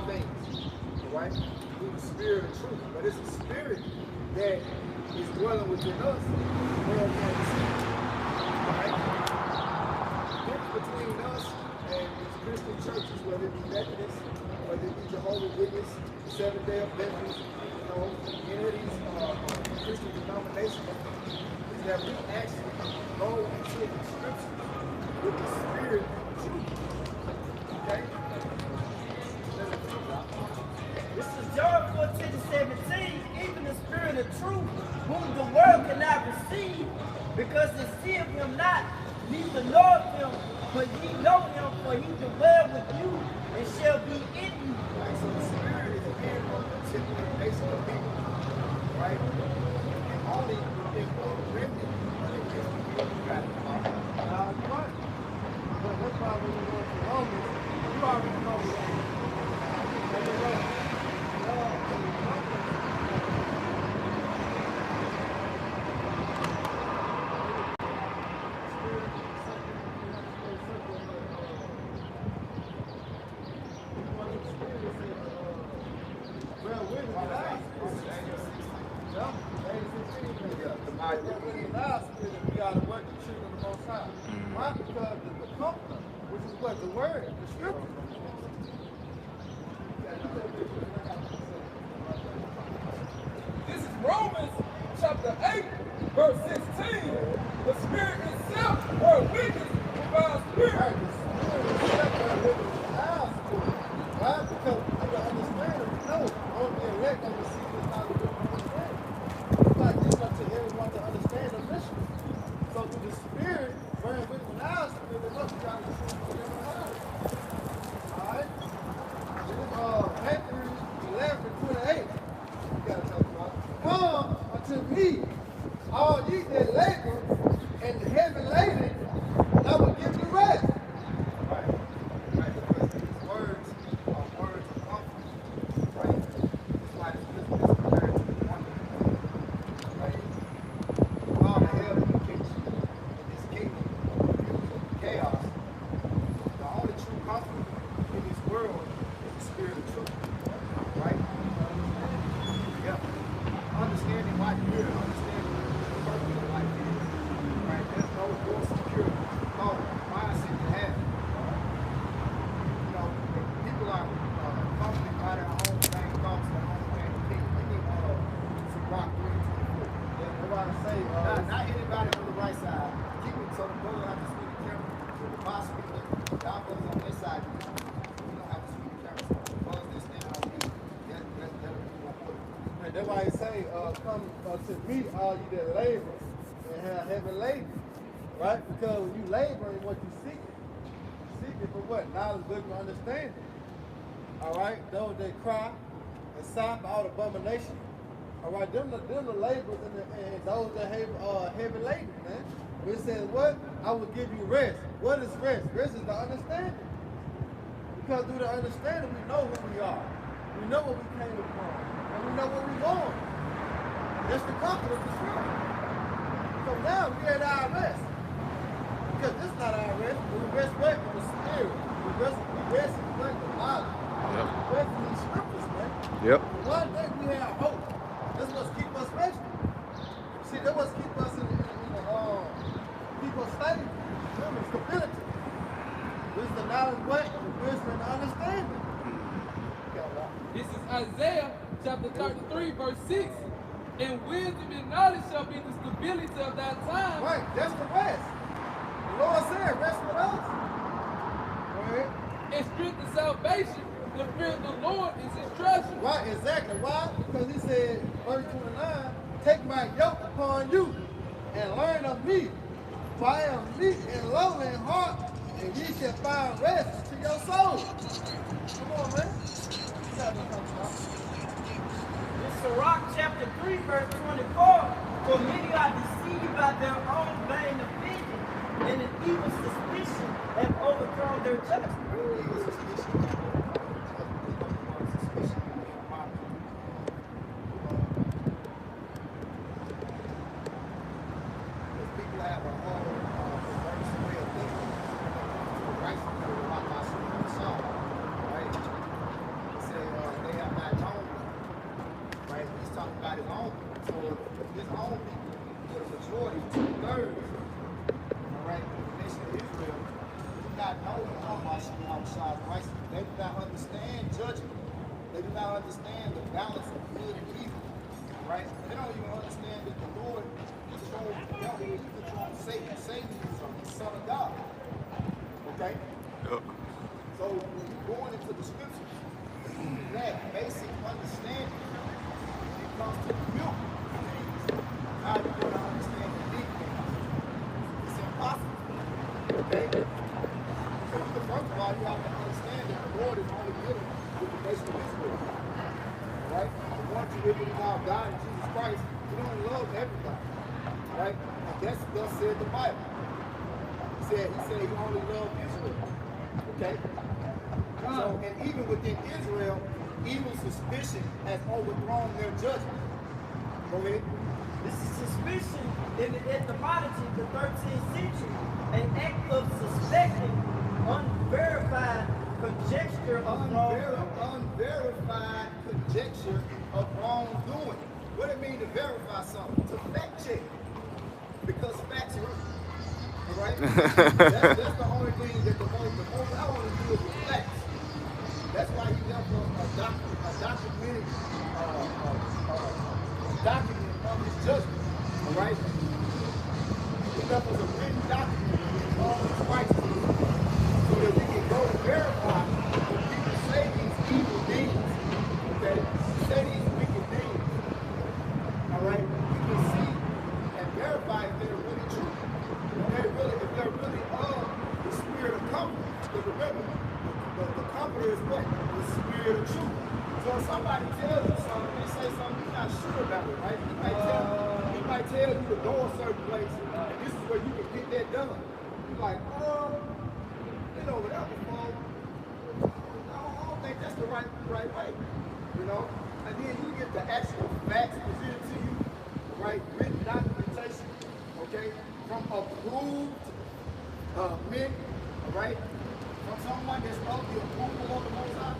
things, right? Through the spirit of truth. But it's a spirit that is dwelling within us. Well, can't see. Right? The difference between us and these Christian churches, whether it be Methodist, whether it be Jehovah's Witness, Seventh-day Adventists, any of these Christian denominations, is that we actually go into the scriptures with the spirit of truth. Okay? This is John 14:17. Even the spirit of truth, whom the world cannot receive, because it seeth him not, neither knoweth him, but ye know him, for he dwell with you and shall be in you. Right, so the spirit is again on a particular nation of people, right? And only the remnant of the nation of people got it. Right. But that's why when you go to Romans, you already know that. Why? Because the comfort, which is what the word, the scripture. This is Romans chapter 8, verse 16. The Spirit itself, or witness, provides spirit. Right? Because we can understand it. We know only the elect on the seed is not a good understand. It's not just up to everyone to understand the mission. So through the Spirit, bearing witness with our spirit, it must be our decision for them alive. Alright? Matthew 11:28. We gotta talk about it. Come unto me, all ye that labor and heavy laden, and I will give you rest. Right. Right, because these words are words of comfort. Right? That's why this business is compared to the wonder. Right? All the hell that kicks you in this kingdom of confusion, chaos. The only true comfort in this world is the spirit of truth. Right? Yeah. Understanding why you're here, understanding the purpose of life is. Right? There's no more secure thought, mindset to have. You know, people are comforted by their own thing, thoughts, their own thing. We need some rock 324. Yeah, nobody say, Not anybody on the right side. Keep it so the brother have to speak the camera. So the boss speaker, y'all brothers on this side, we don't have to speak the camera. So the brothers that stand out here, that'll be more important. and that's why he say, come to me, all you that labor and have heavy labor. Right? Because when you labor in what you seek it for what? Knowledge, wisdom, understanding. Alright? Those that cry and sigh for all abomination. Alright, them the laborers and those that have heavy labor, man. But it says what? I will give you rest. What is rest? Rest is the understanding. Because through the understanding we know who we are. We know where we came from. And we know where we're going. That's the comfort of the scripture. So now we at our rest. Because this is not our rest, but we rest what? In the spirit. We rest in what? The knowledge. Yep. We rest in these scriptures, man. Yep. One day we have hope. That's what's keep us resting. See, that's what's keep us keep us stable. Stability. This is the knowledge what? The wisdom and the understanding. This is Isaiah chapter 33, verse 6. And wisdom and knowledge shall be the stability of thy time. Right, that's the rest. The Lord said, rest with us. Go ahead. And strength of salvation, the fear of the Lord is his treasure. Right, exactly. Why? Because he said, verse 29, take my yoke upon you and learn of me. For I am meek and lowly in heart, and ye shall find rest to your soul. Come on, man. It's Sirach chapter 3, verse 24. For many are deceived by their own vain opinion, and an evil suspicion have overthrown their judgment. People have a whole reverse way of thinking. Right from the rock, my song, right? It says, not understand judgment. They do not understand the balance of good and evil, right? They don't even understand that the Lord controls the devil, he controls Satan. Satan is the son of God, okay? Yep. So when you're going into the scriptures, that basic understanding, when it comes to the milk things, how you're going to understand the deep things. It's impossible, okay? So first of all, you have to understand that the Lord is only dealing with the nation of Israel, right? The one who really called God and Jesus Christ, he don't love everybody, right? And that's thus said the Bible. He said he only loved Israel, okay? So, and even within Israel, evil suspicion has overthrown their judgment. Go ahead. This is suspicion in the etymology of the 13th century, an act of suspecting, unverified conjecture of wrongdoing. Unverified conjecture of wrongdoing. What it mean to verify something? To fact check. Because facts are all right? That's the only thing that the most I want to do is with facts. That's why he left a document of his judgment. All right? He left us a written document of all his righteousness so that we can go and verify when people say these evil things. Okay? Say these wicked things. All right? We can see and verify if they're really true. If they're really of the spirit of comfort. Because remember, the comforter is what? The spirit of truth. So if somebody tells you something, they say something you're not sure about it, right? He might tell you to go a certain place, and this is where you can get that done. You're like, been over there before. I don't think that's the right way. You know? And then you get the actual facts presented to you, right? Written documentation, okay? From approved men, all right? From someone that's of the approval of the Most High.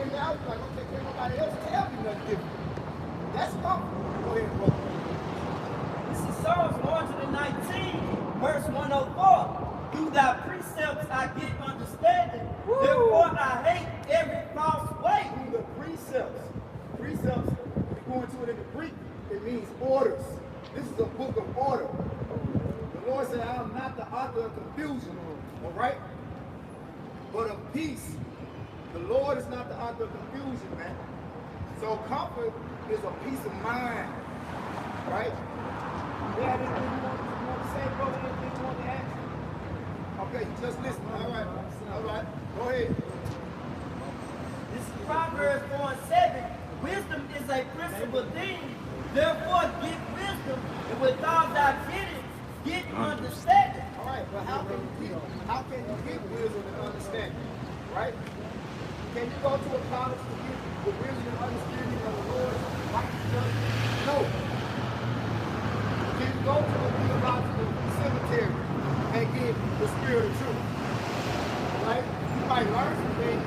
And now you're like, okay, can't nobody else tell me nothing different. That's comfortable. Go ahead, bro. This is Psalms 119, verse 104. Through thy precepts I get understanding. Therefore I hate every false way. Through the precepts. Precepts, if you go into it in the Greek, it means orders. This is a book of order. The Lord said, I am not the author of confusion, all right? But of peace. The Lord is not the author of confusion, man. So comfort is a peace of mind, right? Yeah, anything you want to say, brother? Anything you want to ask? Okay, just listen. All right. Go ahead. This is Proverbs 4:7. Wisdom is a principal thing. Therefore get wisdom, and with all thy getting, get understanding. All right, but how can you get wisdom and understanding, right? Can you go to a college to get the wisdom and understanding of the Lord? No. Can you go to a theological cemetery and get the spirit of truth? Right? You might learn some things.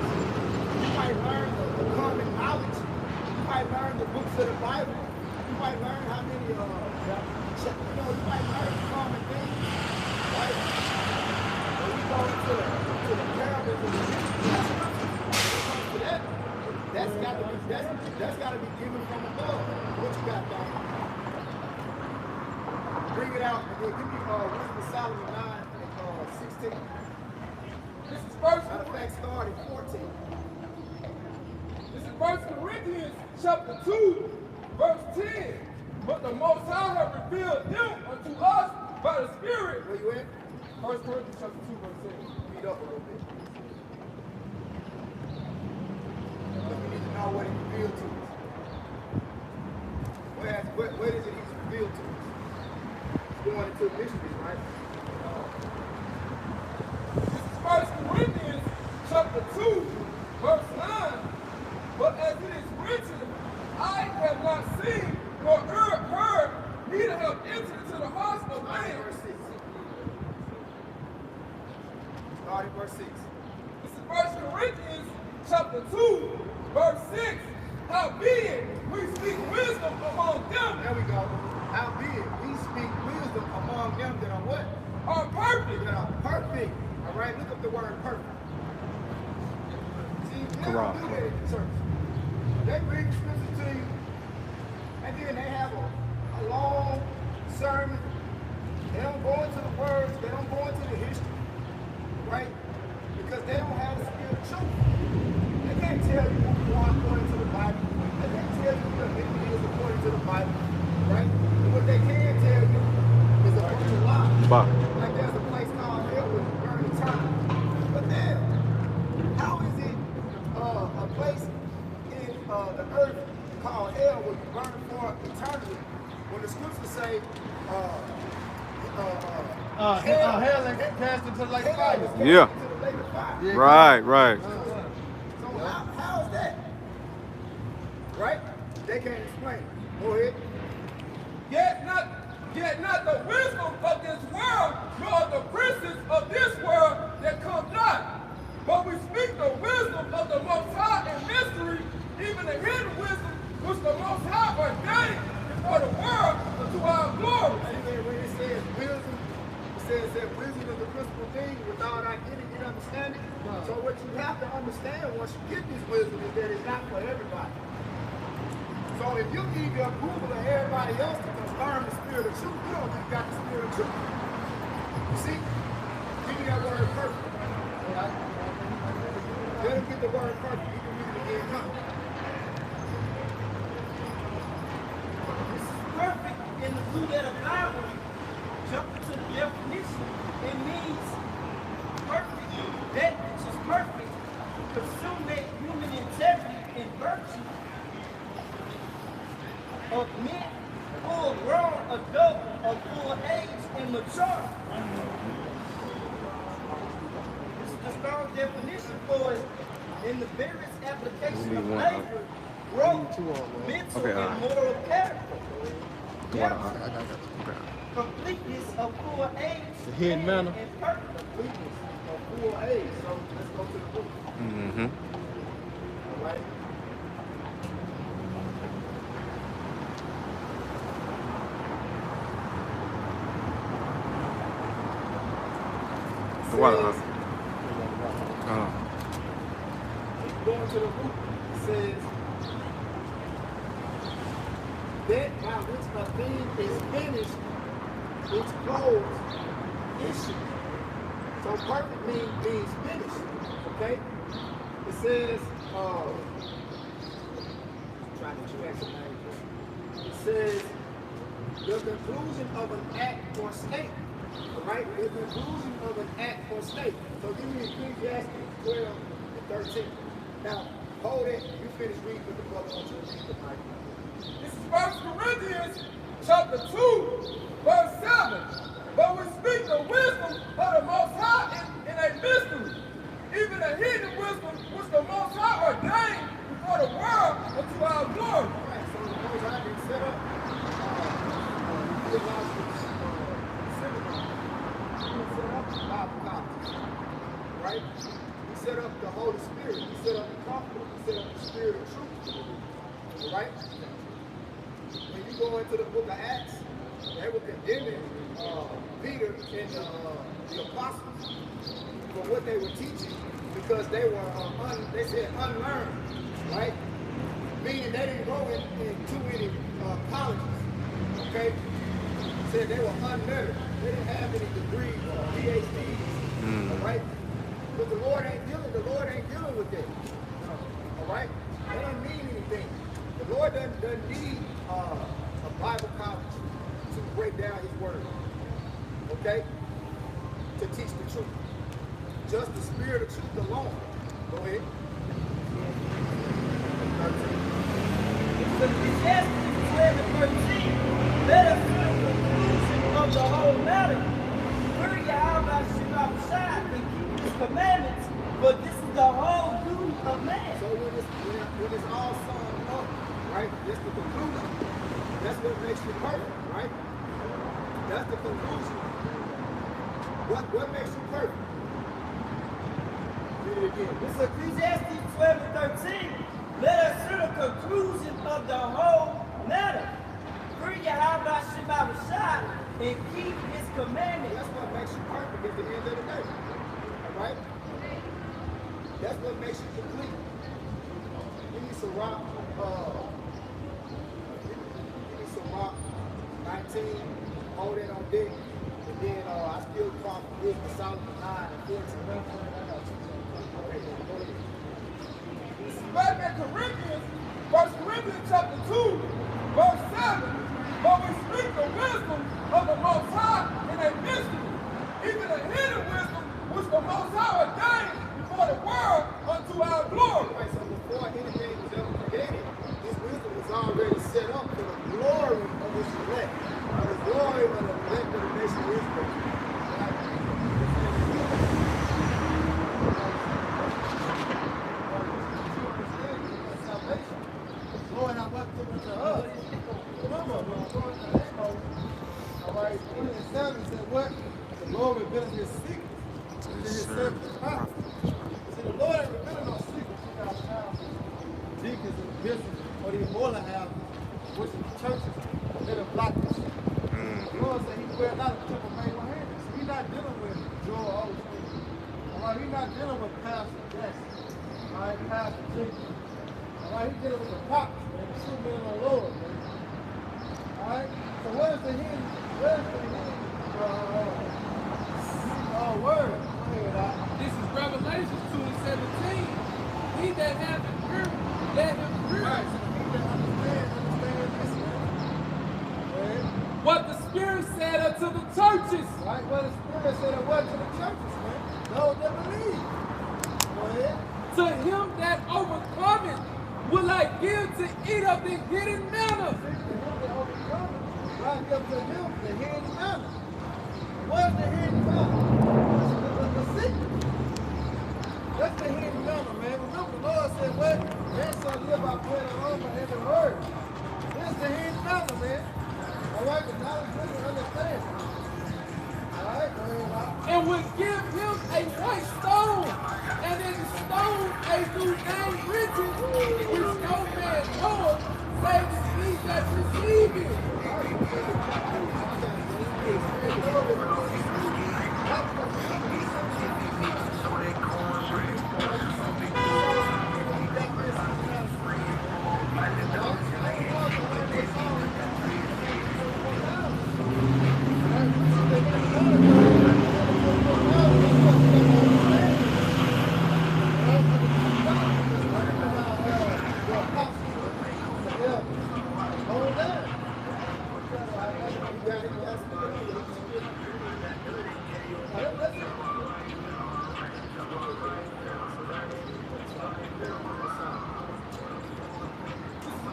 You might learn the common knowledge. You might learn the books of the Bible. You might learn how many, you might learn common things. Right? When you go to the parables of the scriptures, that's got to be given from above. What you got, Don? Bring it out and then give me Wisdom of Solomon 9 and 16. This is first. Matter of fact, start at 14. This is 1 Corinthians chapter 2, verse 10. But the Most High have revealed him unto us by the Spirit. Where you at? 1 Corinthians chapter 2, verse 10. Read up a little bit. We need to know what he revealed to us. Where is it he's revealed to us? He's going into mysteries, right? This is 1 Corinthians chapter 2, verse 9. But as it is written, I have not seen nor heard, neither have entered into the hearts of man. Verse 6. Start at verse 6. This is 1 Corinthians chapter 2, verse 6. Howbeit we speak wisdom among them. There we go. Howbeit we speak wisdom among them that are what? Are perfect. That are perfect. All right, look up the word perfect. don't do that in the church. They read the scripture to you, and then they have a long sermon. They don't go into the words, they don't go into the history, right? Because they don't have the spirit of truth. They can't tell you who you are according to the Bible. They can't tell you who the enemy is according to the Bible, right? And what they can tell you is a bunch of lies. Like there's a place called hell where you burn eternity. But then, how is it a place in the earth called hell where you burn for eternity when the scriptures say hell and cast into the lake of fire. Yeah. Right. So how is that? Right? They can't explain it. Go ahead. Yet not the wisdom of this world, nor the princes of this world that come not. But we speak the wisdom of the Most High in mystery, even the hidden wisdom which the Most High ordained before the world unto our glory. When it says wisdom, it says that wisdom is the principal thing without our getting and understanding. So what you have to understand once you get this wisdom is that it's not for everybody. So if you need the approval of everybody else to confirm the spirit of truth, you don't even got the spirit of truth. You see? Give me that word perfect. Let him get the word perfect. You can read it again. Come. This is perfect in the blue letter Bible. Jumping to the definition, it means perfect. That which is perfect. Consummate human integrity and virtue of men, full grown, adult, of full age, and mature. This is the strong definition for it in the various application of labor, growth, mental, and moral character. Completeness of full age, The hidden manner. and purpose. Completeness of full age. So let's go to the book. All right. Going to the book, it says that by which a thing is finished, its clothes issue. So perfect means finished. Okay? It says trying to track some language. It says the conclusion of an act or state. Right? The conclusion of an act or state. So give me Ecclesiastes 12 and 13. Now, hold it. You finish reading with the brother on your read the Bible. This is 1 Corinthians chapter 2, verse 7. But we speak the wisdom of the Most High in a mystery, even the hidden wisdom which the Most High ordained before the world unto our glory. All right, so the Most High can set up theological seminars. He set up Bible colleges. Right? He set up the Holy Spirit. He set up the Comforter. He set up the Spirit of Truth. Right? When you go into the book of Acts, they were condemning Peter and the apostles for what they were teaching because they were, they said unlearned, right? Meaning they didn't go in too many colleges, okay? Said they were unlettered. They didn't have any degrees or PhDs, all right? But the Lord ain't dealing with that, all right? That doesn't mean anything. The Lord doesn't need a Bible college to break down His word, okay? To teach the truth. Just the Spirit of truth alone. Go ahead. Ecclesiastes 12 and 13. Let us to the conclusion of the whole matter. Fear Yahweh Shah and keep His commandments, but this is the whole duty of man. So when it's all summed up, right? That's the conclusion. That's what makes you perfect, right? That's the conclusion. What makes you perfect? Read it again. It's Ecclesiastes 12 and 13. Let us to the conclusion of the whole matter. Fear Yahweh Shah and keep His commandments. That's what makes you perfect at the end of the day. All right? That's what makes you complete. Give me some rock. Give me some rock. 19. Hold it on deck. And then I still call for wisdom. Solomon 9 and 14. Okay, go ahead. Back in Corinthians, 1 Corinthians chapter 2, verse 7. But we speak the wisdom of the Most High in a mystery, even a hidden wisdom which the Most High ordained before the world unto our glory. Right, so before anything was ever created, this wisdom was already set up for the glory of his elect. The glory of the elect of the nation of Israel. Lord, how much took it to us? Remember, all right, 27 said what? The Lord revealed his secrets to his servants. See, the Lord ain't revealing no secrets to our house, deacons and bishops, or the immortal house, which is the churches that are blackness. The Lord said he will not a temple made with hands. He's not dealing with Joel Osteen. All right, he's not dealing with Pastor Jesse. All right, Pastor Jenkins. All right, he's dealing with the prophets, man, the true men of the Lord, man. All right, so what is the hidden? What is the hidden word? Go ahead, Doc. This is Revelation 2 and 17. He that hath an ear, let him hear. Right, so he that understand this, man. Go ahead. What the Spirit said unto the churches. Right, what the Spirit said and what to the churches, man. Those that believe. Go ahead. To him that overcometh will I give to eat of the hidden manna. God gives to him the hidden manna. What's the hidden manna? The secret. That's the hidden manna, man. Remember, the Lord said, what? Man shall live by bread alone but every word. This is the hidden manna, man. All right, but now it's really understand. All right, go ahead, Rob. And will give him a white stone, and in the stone a new name written, which no man knoweth, save he that receive it.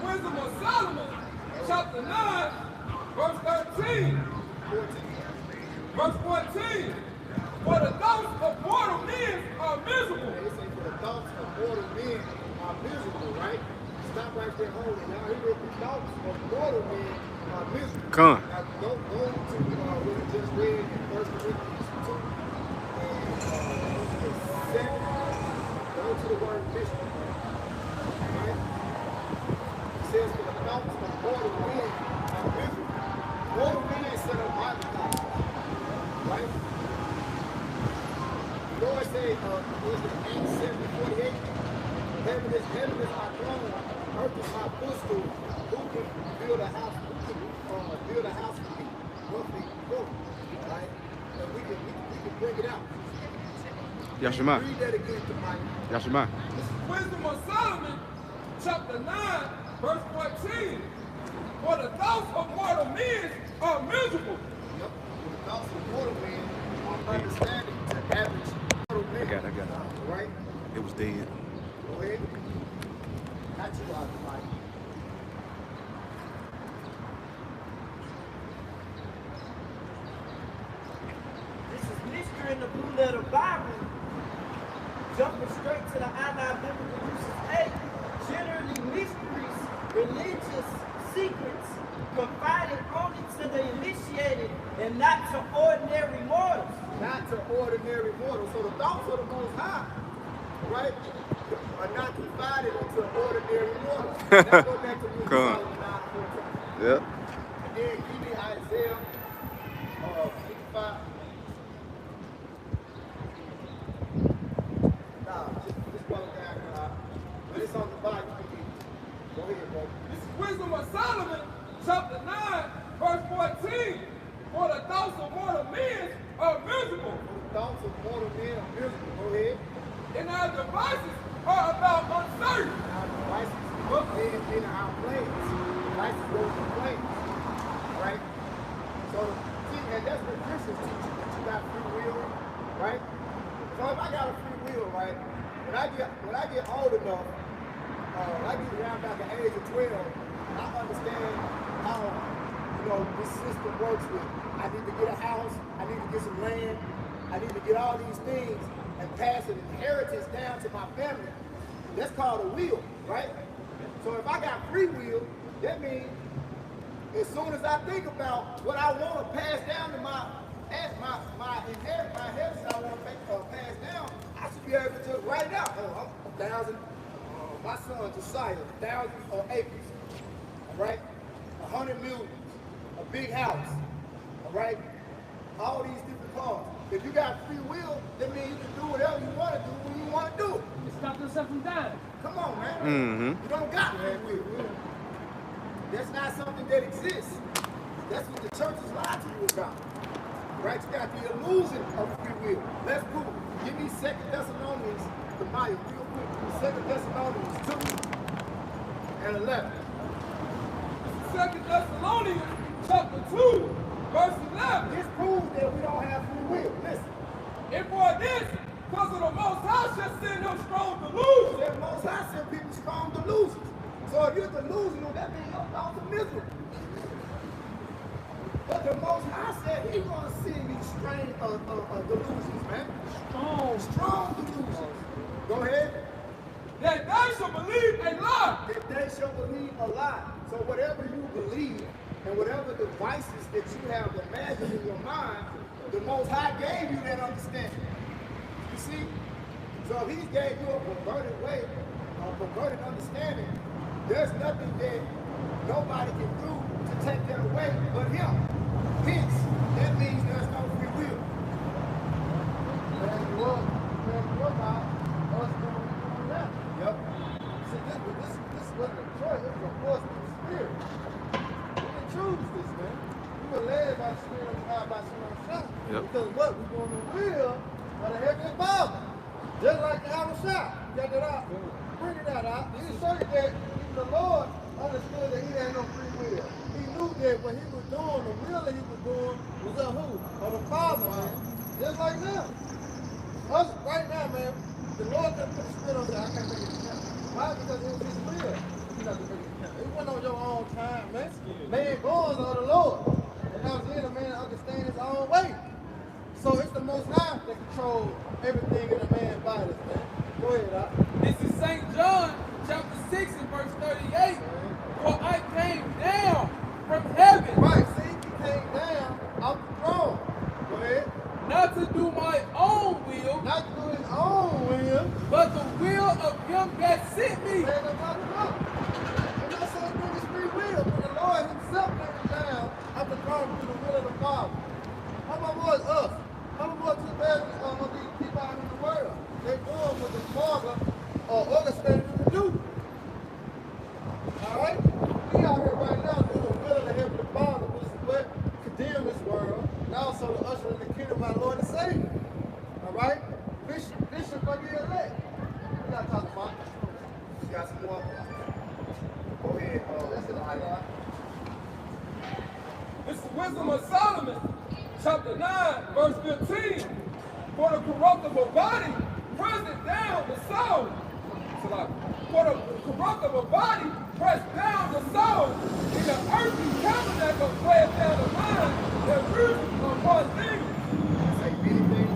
Wisdom of Solomon, chapter 9, verse 13. Verse 14. For the thoughts of mortal men are miserable. They say for the thoughts of mortal men are miserable, right? Stop right there, hold it. Now here the thoughts of mortal men are miserable. Come on. Now go to what we just read in 1 Corinthians 2 and 7. Go to the word miserable. Right? It says for the thoughts of mortal men are miserable. Mortal men set up Bible thoughts. Right? The Lord said, was it Acts 7:48? Heaven is my throne, earth is my footstool. Who can build a house? Who can build a house for me? Roughly quote, right? And we can bring it out. Yashima. Read that again to Mike. Yashima. This is Wisdom of Solomon, chapter 9, verse 14. For the thoughts of mortal men are miserable. Yep. The thoughts of mortal men are understanding to average mortal men. I got it. All right? It was dead. Go ahead. Not you out, Mike. This is mystery in the Blue Letter Bible. Jumping straight to the biblical uses. A. Generally mysteries, religious secrets, confided only to the initiated and not to ordinary mortals. Not to ordinary mortals. So the thoughts of the Most High, right, are not confided into ordinary mortals. Now go back to Luke Come on. 9:14. Yep. And then give me Isaiah 55. Nah, just chapter 9, verse 14. For the thoughts of mortal men are miserable. The thoughts of mortal men are miserable. Go ahead. And our devices are about uncertain. Our devices in our plans. Devices go to plans. Right? So, see, and that's what Christians teach you, that you got free will, right? So if I got a free will, right, when I get old enough, I get around about the age of 12, I understand how, this system works with. I need to get a house, I need to get some land, I need to get all these things and pass an inheritance down to my family. That's called a will, right? So if I got free will, that means as soon as I think about what I want to pass down to my inheritance I want to pass down, I should be able to write it out. Oh, 1,000, my son Josiah, 1,000 acres, all right? 100 million, a big house, all right? All these different cars. If you got free will, that means you can do whatever you want to do when you want to do it. You stop yourself from dying. Come on, man. You don't got free will. That's not something that exists. That's what the church is lying to you about. Right? You got the illusion of free will. Let's prove it. Give me 2 Thessalonians, the Maya, real quick. 2 Thessalonians 2 and 11. 2 Thessalonians chapter 2, verse 11. This proves that we don't have free will. Listen. And for this, because of the Most High shall send them strong delusions. The Most High send people strong delusions. So if you're delusional, that means your thoughts are miserable. But the Most High said He's going to send these strange delusions, man. Strong delusions. Go ahead. That they shall believe a lie. That they shall believe a lie. So whatever you believe and whatever devices that you have imagined in your mind, the Most High gave you that understanding. You see? So if He gave you a perverted way, a perverted understanding, there's nothing that nobody can do to take that away but Him. Hence, that means there's no free will. Yep. See, this wasn't a choice, it was a force of the Spirit. We didn't choose this, man. We were led by the Spirit of God, by Spirit of God. Because what? We're doing the will of the Heavenly Father. Just like the house shop. Check it out. Bring it out. This is show you that even the Lord understood that He had no free will. He knew that what He was doing, the will that He was doing, was of who? Of the Father, man. Just like now. Us right now, man, the Lord didn't put the Spirit on there. I can't make it count. Why? Because it was His will. You have to make it count. It wasn't on your own time, man. Man goes on the Lord. And now then a man understands his own way. So it's the Most High that controls everything in a man's body, man. Go ahead, Doc. This is St. John chapter 6 and verse 38. For I came down from heaven. Right, see, He came down off the throne. Go ahead. Not to do my own will, Not to do His own will. but the will of Him that sent me. Man, that's not enough. And that's how He His free will. But the Lord Himself came down off the throne to do the will of the Father. How about was us? How about to the best of these people out in the world? They doing what the Father orchestrated them to do. Alright? We out here right now doing the will of the Heavenly Father, which is what condemn this world, and also to usher in the kingdom of our Lord and Savior. Alright? Bishop gonna be elect. We gotta talk about it. You got some more? Go ahead. That's it. This is Wisdom of Solomon, chapter 9, verse 15. For the corruptible body presseth down the soul. For the corruptible body pressed down the soul, in the earthly tabernacle pressed down the mind that reason upon things. Say many things.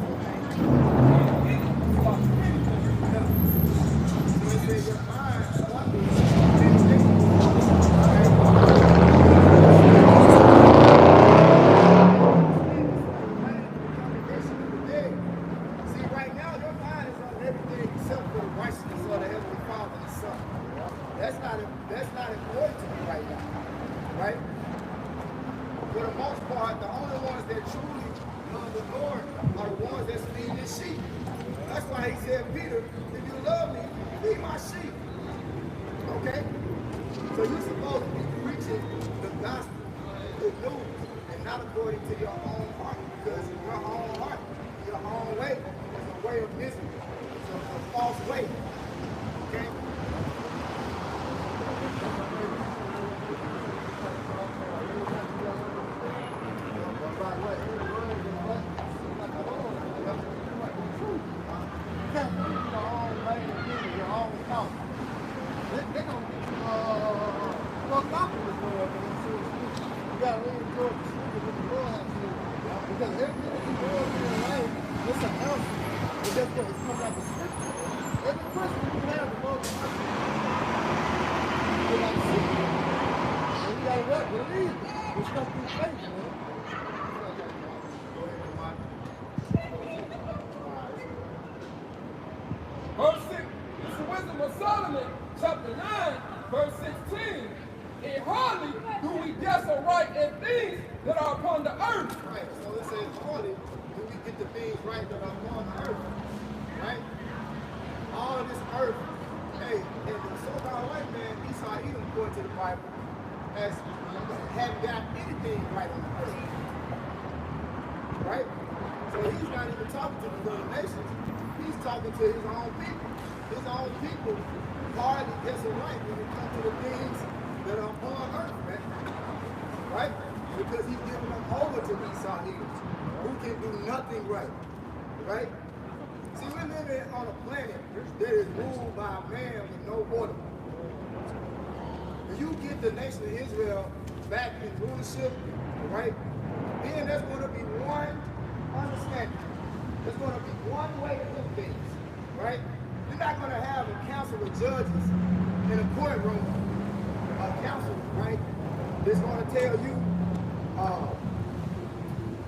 So it says your mind, one thing, many things. See, right now, your mind is on everything except for the righteousness of the Heavenly Father and Son. That's not important to me right now, right? For the most part, the only ones that truly love the Lord are the ones that's feeding His sheep. That's why He said, Peter, if you love me, feed my sheep. Okay? So you're supposed to be preaching the gospel, good news, and not according to your own heart, because in your own heart, your own way is a way of misery. It's a false way. Okay? Because everything that you do in your life, it's an answer. But guess what? It's coming out the scripture. Every person you have the Lord is they got to see it. And we got to what? Believe it. It's not through faith, man. Verse 6, this is the wisdom of Solomon, chapter 9, verse 16. And hardly do we guess aright in things that are upon the earth. Right, so it says, hardly do we get the things right that are upon the earth. Right? All of this earth, hey, and the so-called white man, Esau, Edom, according to the Bible, hadn't got anything right on the earth. Right? So he's not even talking to the other nations. He's talking to his own people. His own people hardly gets it right when it comes to the things that are upon earth, man. Right? Because he's giving them over to Esau, Edom, who can do nothing right. Right? See, we're living on a planet that is ruled by a man with no order. If you get the nation of Israel back in rulership, right, then there's going to be one understanding. There's going to be one way to do things, right? You're not going to have a council of judges in a courtroom, a council, right, that's going to tell you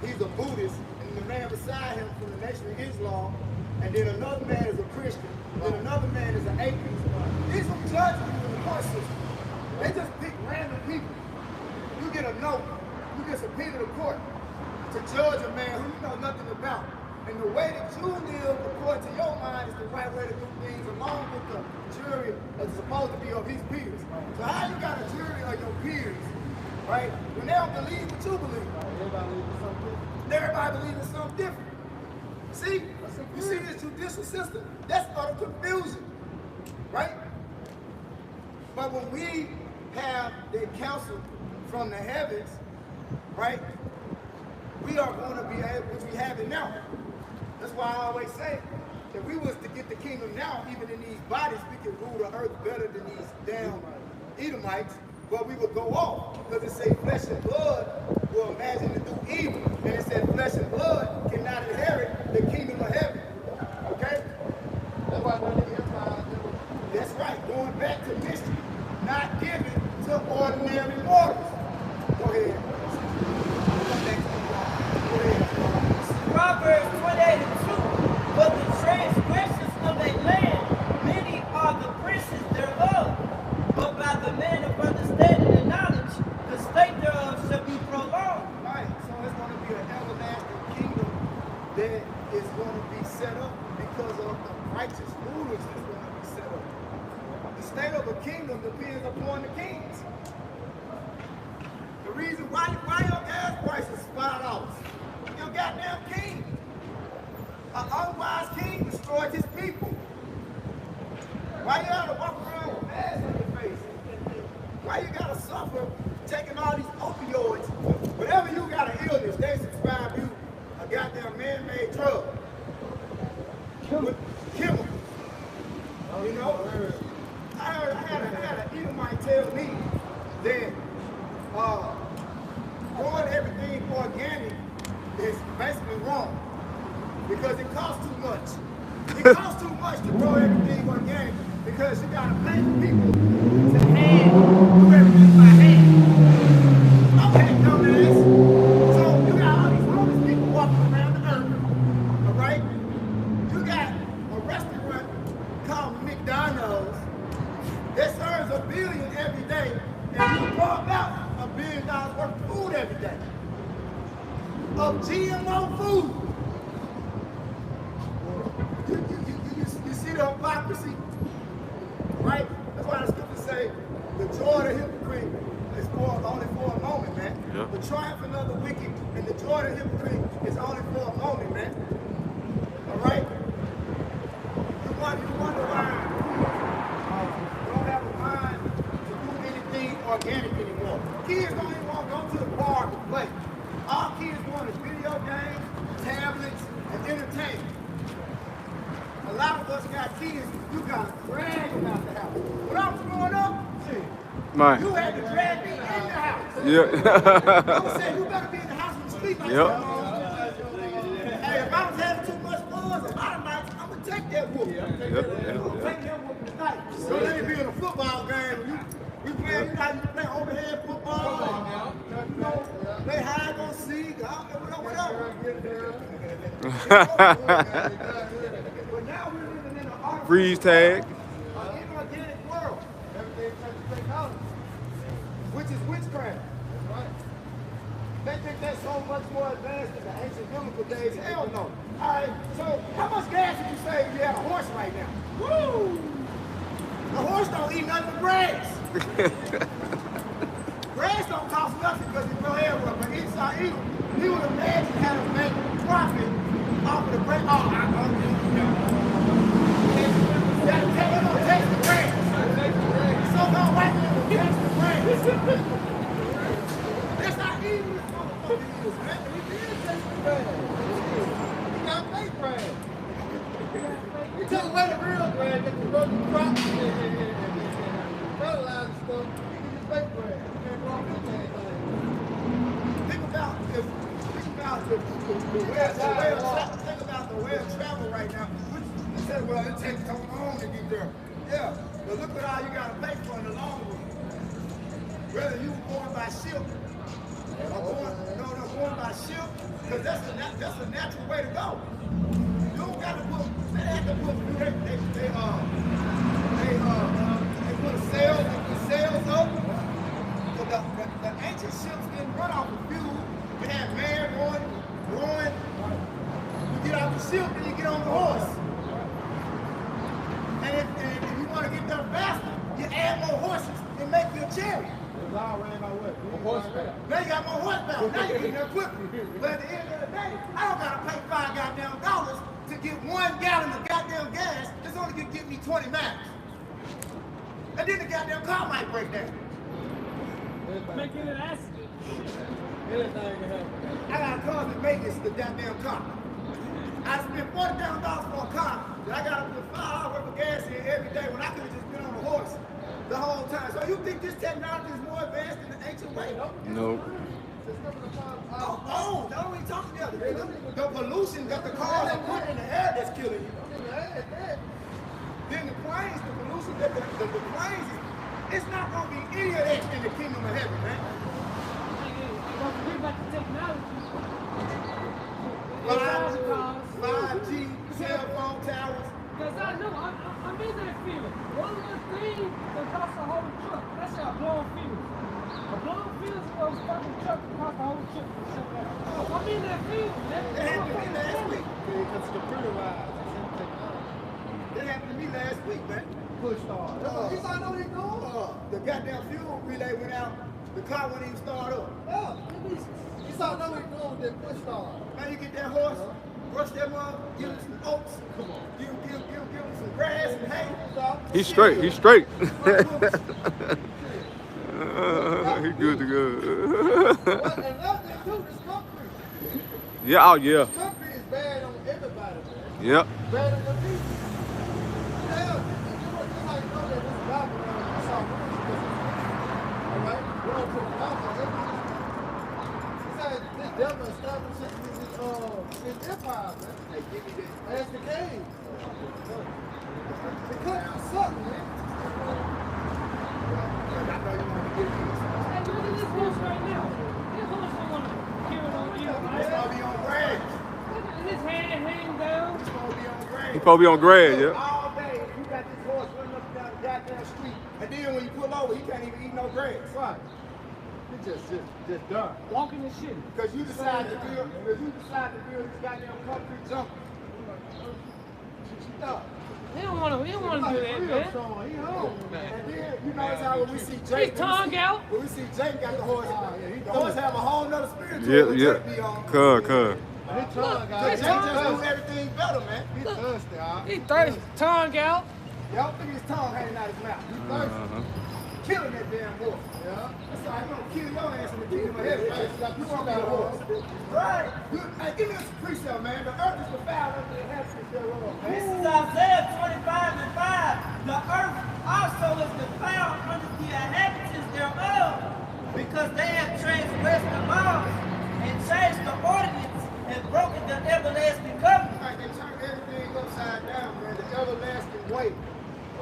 he's a Buddhist, and the man beside him from the nation of Islam, and then another man is a Christian, and then another man is an atheist. These are judges in the court system. They just pick random people. You get a note, you get subpoenaed to court to judge a man who you know nothing about. And the way that you live according to your mind is the right way to do things, along with the jury that's supposed to be of his peers. So how you got a jury of your peers, right, when they don't believe what you believe? Everybody believes in something different. See? You see this judicial system? That's utter confusion, right? But when we have the counsel from the heavens, right, we are going to be able to have it now. That's why I always say, if we was to get the kingdom now, even in these bodies, we can rule the earth better than these damn Edomites, but we would go off. Because it says flesh and blood will imagine to do evil. And it said flesh and blood cannot inherit the kingdom of heaven. Okay? That's why when the empire, That's right, going back to mystery, not given to ordinary mortals. Go ahead. Go ahead. Proverbs 28:2. But the transgressions of a land, many are the princes thereof. But by the man of understanding and knowledge, the state thereof shall be prolonged. Right, so it's going to be an everlasting kingdom that is going to be set up because of the righteous rulers that's going to be set up. The state of a kingdom depends upon the kings. The reason why your gas price is $5, your goddamn king. An unwise king destroyed his people. Why you gotta walk around with masks on your face? Why you gotta suffer taking all these opioids? Whatever you got an illness, they subscribe you a goddamn man-made drug. With chemicals. You know? I had an Edomite tell me that growing everything organic is basically wrong because it costs too much. It costs too much to grow everything organic because you gotta pay people to do everything by hand. Okay, dumbass. So you got all these homeless people walking around the earth, all right? You got a restaurant called McDonald's that serves $1 billion every day, and you pump out $1 billion worth of food every day. Of GMO food. You see the hypocrisy? Right? That's why the scriptures say, the joy of the hypocrite is only for a moment, man. Yep. The triumph of the wicked and the joy of the hypocrite is only for a moment, man. All right? You wonder why you don't have a mind to do anything organic anymore. Kids don't even want to go to the bar to play. All kids want is video games, tablets, and entertainment. A lot of us got kids, you got to drag them out the house. When I was growing up, Man. you had to drag me in the house. Yeah. I was saying, you better be in the house when you sleep. I Yep. said, hey, if I was having too much fun, a lot of nights, I'm going to take that whoop. Yep. I'm going to take that whoop tonight. Don't let me be in a football game. You play, you know, you play overhead football. You know, play hide on seek, whatever. But now we're living in an artificial Freeze tag. inorganic world, Everything turns to technology. which is witchcraft. That's right. They think that's so much more advanced than the ancient biblical days. Hell no. All right, so how much gas would you save if you had a horse right now? Woo! The horse don't eat nothing but grass. Grass don't cost nothing because it's no air work, but inside eat them. He would imagine how to make profit off of the grass. Oh, I don't taste the grass. So-called white people will taste the grass. That's not evil this motherfucker is, man. He did take the grass. He got fake grass. He took away the real grass that you grow the crops and fertilizer stuff. He can just fake grass. You can't grow anything. Think about the way of travel right now. You said, well, it takes so long to get there. Yeah, but look at all you got to pay for in the long run. Whether you were going by ship or going by ship, because that's a natural way to go. You don't got to put. They have to put. They put a sails up. But the ancient ships didn't run off of fuel. You had man rowing. You get off the ship and you get on the horse. And if you want to get there faster, you add more horses and make your chariot. It's all ran by what? Horsepower. Now you got more horsepower. Now you get there quicker. But at the end of the day, I don't gotta pay $5 to get 1 gallon of goddamn gas. It's only gonna get me 20 miles. And then the goddamn car might break down. Making an accident. Anything can happen. I got cars in Vegas, the goddamn car. I spent $40,000 for a car that I gotta put $5 worth of gas in every day when I could have just been on a horse the whole time. So you think this technology is more advanced than the ancient way? No. Oh, that's what we talking about. The pollution that the cars are putting in the air that's killing you. Then the planes, the pollution that the planes, it's not gonna be any of that in the kingdom of heaven, man. Don't forget about the technology. 5G, cell phone towers. Because I know, I'm in that field. One little thing that costs a whole truck. That's a blown field. A blown field is those fucking trucks that cost a whole truck. I'm in that field, man. That happened to me last week. Because it's computerized. It's in technology. That happened to me last week, man. Push start. You saw no they going. The goddamn fuel relay went out. The car wouldn't even start up. Yeah. You saw no they going with that push start. Now you get that horse, brush them up, give him some oats, give him some grass and hay. He's straight. He's straight. He good to go. And another thing too, this concrete. Yeah. Oh yeah. Concrete is bad on everybody, man. Yep. Bad on the people. Yeah, just like you know that this Bible, I saw alright? We don't put the Bible in. He said this devil established his empire, man. Hey, give me this. As the king. The country sucks, man. I know you want to get this. Hey, look at this horse right now. This horse don't want to kill it on you, It's right? gonna be on grass. Look at his hand hanging down. It's gonna be on grass. He probably on grad. Yeah. All day, you got this horse running up and down the goddamn street, and then when you pull over, he can't even eat no grass. Right. He just done. Walking and shit. Because you decide to build this goddamn concrete jungle. No. He don't want to do that, man. He home. And then, you notice how when we see His Jake, tongue out. when we see Jake got the horse, the horse have a whole nother spirit to Yeah, it when yeah. Jake be on. Cuz. His tongue out. Jake just do everything better, man. He thirsty, huh? He thirsty. Tongue out. Y'all think his tongue hanging out his mouth. He thirsty. Killing that damn horse. Yeah. That's why I'm gonna kill your ass in the kingdom of heaven. You want that horse. Right. Hey, give me this precept, man. The earth is defiled under the inhabitants thereof, man. This is Isaiah 25:5. The earth also is defiled under the inhabitants thereof, because they have transgressed the laws and changed the ordinance and broken the everlasting covenant. Right, they turn everything upside down, man. The everlasting way.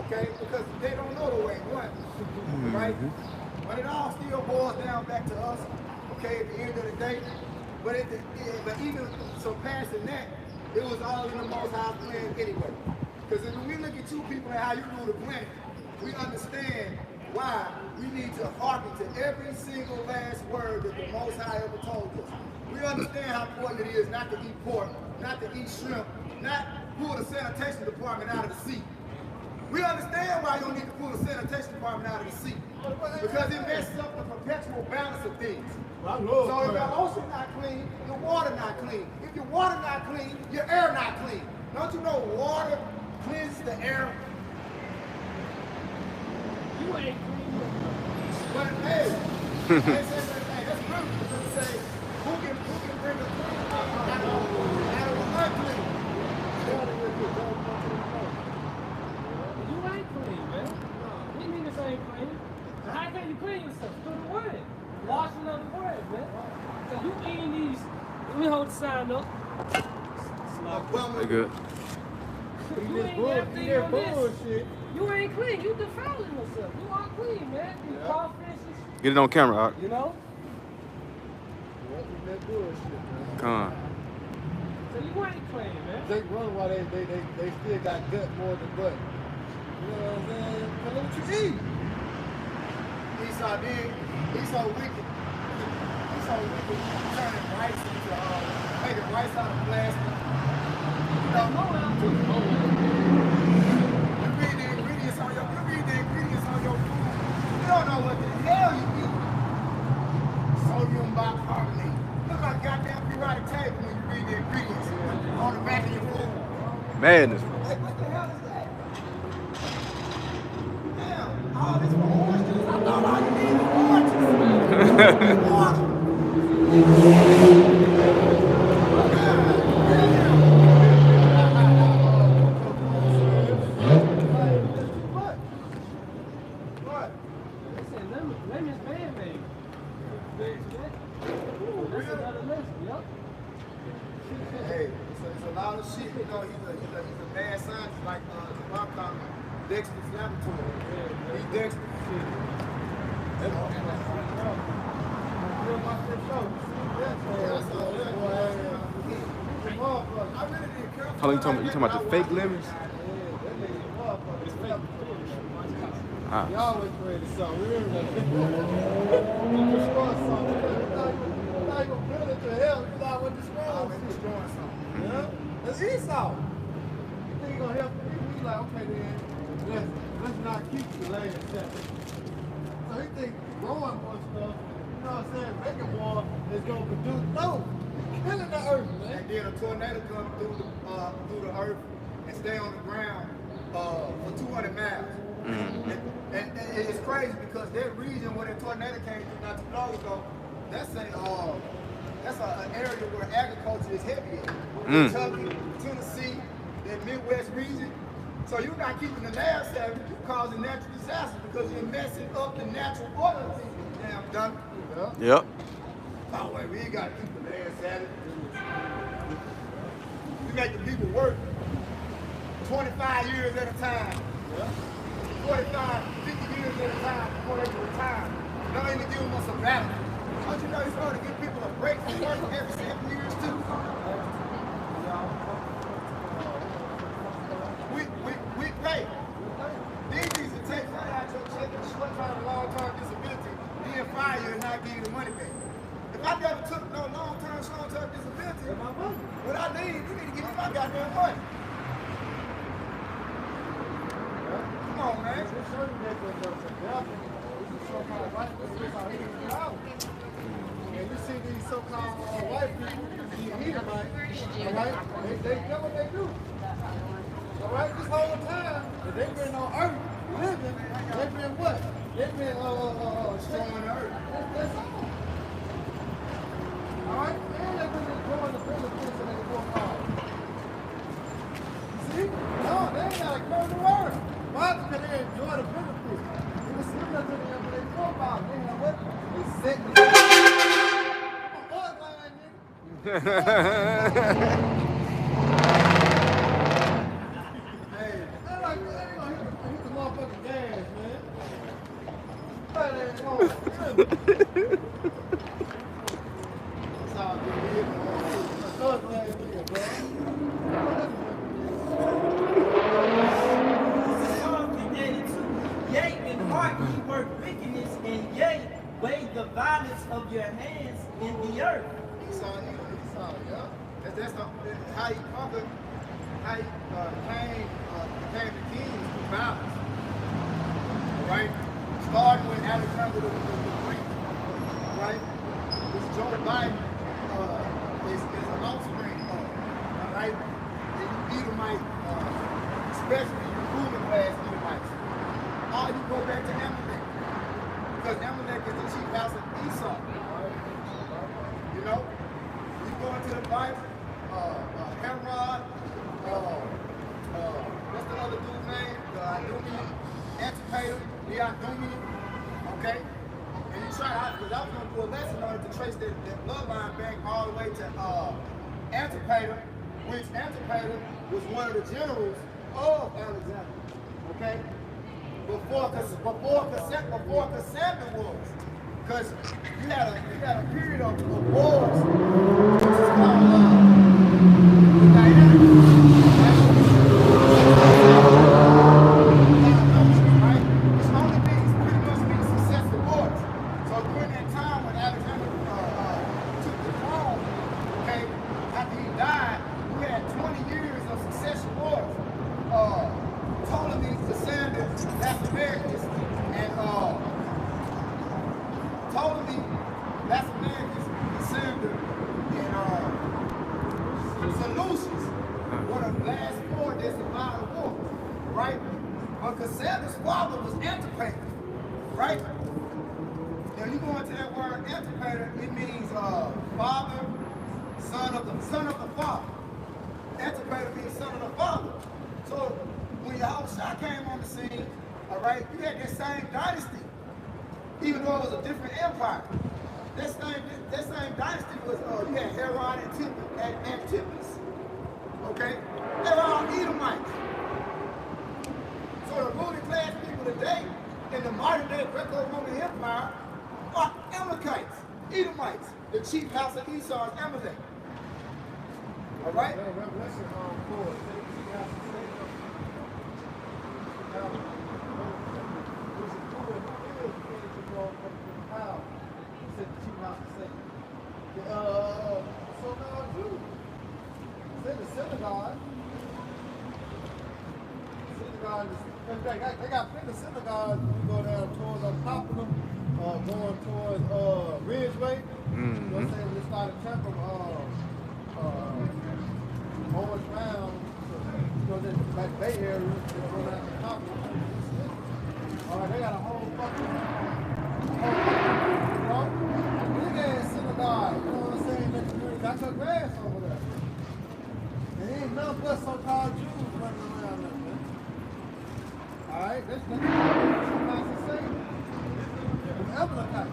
Okay? Because they don't know the way. What? Right? But it all still boils down back to us. Okay, at the end of the day. But even surpassing that, it was all in the Most High's plan anyway. Because when we look at you people and how you rule the planet, we understand why we need to hearken to every single last word that the Most High ever told us. We understand how important it is not to eat pork, not to eat shrimp, not pull the sanitation department out of the sea. We understand why you don't need to pull the sanitation department out of the sea. Because it messes up the perpetual balance of things. So if your ocean not clean, your water not clean. If your water not clean, your air not clean. Don't you know water cleanses the air? You ain't clean. But hey, that's good because it say, who can bring a clean thing out of an unclean? You ain't clean, man. You niggas ain't clean. So how can you clean yourself? Through the word. Washing of the word, man. So you eating these. Let me hold the sign up. They good. You ain't everything on this. You ain't clean. You defiling yourself. You are clean, man. You crawfishes, Get it on camera, Art. you know? That bullshit, man. Come on. So you ain't clean, man. Jake run while they still got gut more than butt. You know what I'm saying? Tell them what you eat. Esau did. He's so wicked. He's so wicked. Turning rice into making rice out of plastic. You know, you read the ingredients on your food. You don't know what the hell you eat. Sodium bicarbonate. Look like goddamn periodic table when you read the ingredients on the back of your food. Madness. Like, what the hell is that? Damn, all this for orange juice? I thought all you needed was oranges. Water. What? They said lemon's man-made. That's another lesson, yup. Hey, it's a lot of shit. You know, he's a mad scientist like Bob Dexter's Laboratory. He Dexter. How long you talking about the fake lemons? Ah. He always created something. We didn't destroy something. You thought you were building it to hell. You thought we're destroying something. Yeah? That's Esau. You think he's going to help me? He's like, okay, then, let's not keep the land separate. So he thinks growing more stuff, you know what I'm saying, making more is going to produce. No, you're killing the earth, man. And then a tornado come through the earth and stay on the ground for 200 miles. And it's crazy because that region where the tornado came through not too long ago, that's an area where agriculture is heavy in. Kentucky, Tennessee, that Midwest region. So you're not keeping the land savage, you're causing natural disasters because you're messing up the natural order of things. Damn dummy. Yep. Oh wait, we ain't gotta keep the land savage. We make the people work 25 years at a time. 45, 50 years at a time before they can retire. Don't even give them a sabbatical. Don't you know it's hard to give people a break from work every 7 years too? We pay. These things will take money out your check and short-term and long-term disability, then fire you and not give you the money back. If I never took no long-term, short-term disability, what I need, you need to give me my goddamn money. Come on, man. This certain that goes up to death. This is so-called white people. This is how he is out. And you see these so-called white people, these Edomites, all right? They know what they do. All right? This whole time that they've been on earth living, they've been what? They've been Destroying the earth. that's all. All right? And they've been enjoying the benefits and they work hard. See? No, they ain't got to curse the word. Why? Because they enjoy the benefits. It was similar to them when they profile. They had what? They set the hey, I like that. Hit the motherfucking gas, man. That ain't wrong. That's how I get it. Thug last nigga, bro. Psalm 52. Yea, in heart ye work wickedness, and yea, weigh the violence of your hands in the earth. Esau, yeah. That's how he conquered, how he became the king through violence. All right? Starting with Alexander the Great. All right? This Joe Biden is an offspring of, all right? And you Edomite, especially your ruling class Edomites. Or you go back to Amalek. Because Amalek is the chief house of Esau. You know? You go into the Bible, Herod, what's the other dude's name? Idumean, Antipater, the Idumean, okay? And you try, because I was going to do a lesson on it to trace that bloodline back all the way to Antipater, which Antipater was one of the generals of Alexander, okay? Before Cassandra was. Because you had a period of wars, which is called the dynamic, right? It's only pretty much been successful wars. So during that time when Alexander took the throne, okay, after he died, we had 20 years of succession wars. Ptolemy, Cassandra, Lacedaemonians, and Ptolemy, Lacedaemonians, Cassandra, and Seleucus were the last four that survived the war, right? But Cassandra's father was Antipater, right? Now you go into that word Antipater, it means father, son of the father. Antipater means son of the father. So when Yahushua came on the scene, all right, you had that same dynasty, even though it was a different empire. That same dynasty was, you had Herod and Antipas, okay? They were all Edomites. So the ruling class people today in the modern day Greco-Roman Empire are Amalekites, Edomites. The chief house of Esau is Amalek. All right? Revelation 4. So-called Jews. Say the synagogue. They got plenty of synagogues when you go down towards Poplar, going towards Ridgeway. You know what I'm saying? When they started temple, Orange Round, you know, that Bay Area, they go down to Poplar. All right, they got a whole fucking, big ass synagogue, you know what I'm saying? They got your grass over there. And ain't none but so-called Jews running around there, man. All right, that's what I'm saying. Amalekites.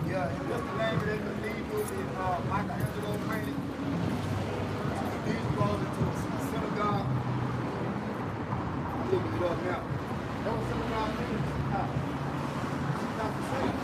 Yeah, and what's the name of that cathedral that Michelangelo painted? These goes into a synagogue. I'm looking it up now. That was synagogue meeting. Not the same.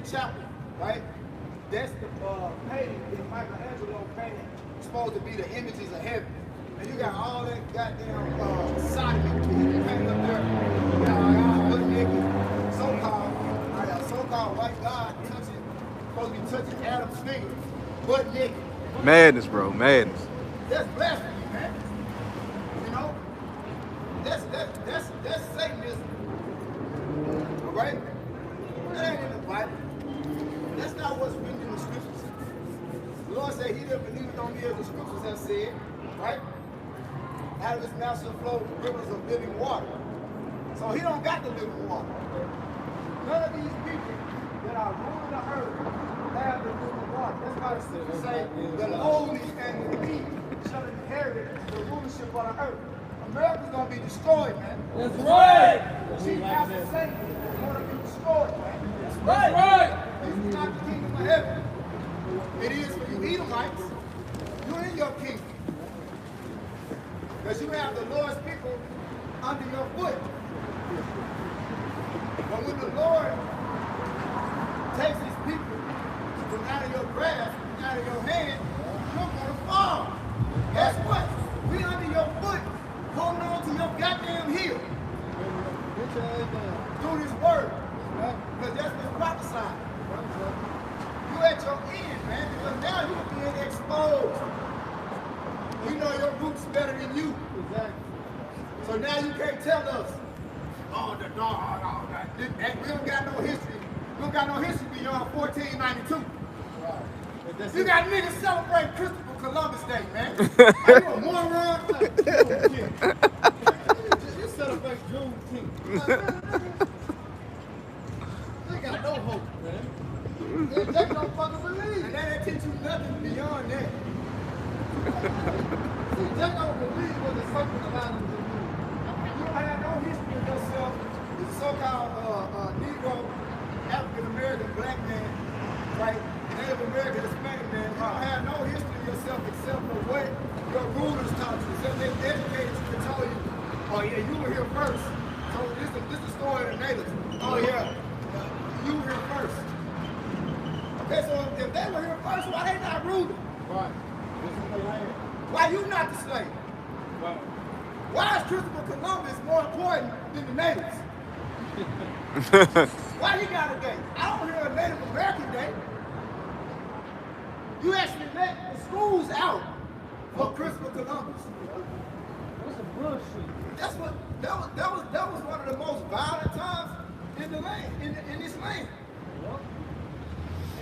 Chapel, right? That's the painting that Michelangelo painted. It's supposed to be the images of heaven. And you got all that goddamn sodomy painted up there. You got all naked, so-called white God supposed to be touching Adam's finger, butt naked. Madness, bro. Madness. That's blasphemy, man. You know? That's Satanism. Alright? That ain't in the Bible. That's not what's written in the scriptures. The Lord said he that believeth on me as the scriptures have said, right? Out of his mouth shall flow rivers of living water. So he don't got the living water. None of these people that are ruling the earth have the living water. That's why the scriptures say the lowly and the meek shall inherit the rulership of the earth. America's gonna be destroyed, man. That's right. The chief pastor Satan is gonna be destroyed, man. That's right. This is not the kingdom of heaven. It is for you Edomites. You're in your kingdom. Because you have the Lord's people under your foot. But when the Lord takes his people from out of your grasp, from out of your hand, you're going to fall. Guess what? We under your foot, holding on to your goddamn heel. Through this word. Because that's been prophesied. You at your end, man, because now you're being exposed. You know your roots better than you. Exactly. So now you can't tell us, oh, the dog, we don't got no history. We don't got no history beyond 1492. Right. You got niggas celebrating Christopher Columbus Day, man. Are you a moron? You celebrate Juneteenth. They got no hope, man. They don't fucking believe. And that teach you nothing beyond that. See, they don't believe what the circle allows them to do. You don't have no history of yourself as a so-called Negro, African-American, black man, right? Native American, Hispanic man. You don't have no history of yourself except for what your rulers taught you. Except they educated you to tell you, oh yeah, you were here first. So this is the story of the natives. Oh yeah, you were here first. Okay, so if they were here first, why they not ruling? Right. Why you not the slave? Right. Why is Christopher Columbus more important than the natives? Why you got a day? I don't hear a Native American day. You actually let the schools out for Christopher Columbus. That's a bullshit. That's what that was one of the most violent times in the land, in this land.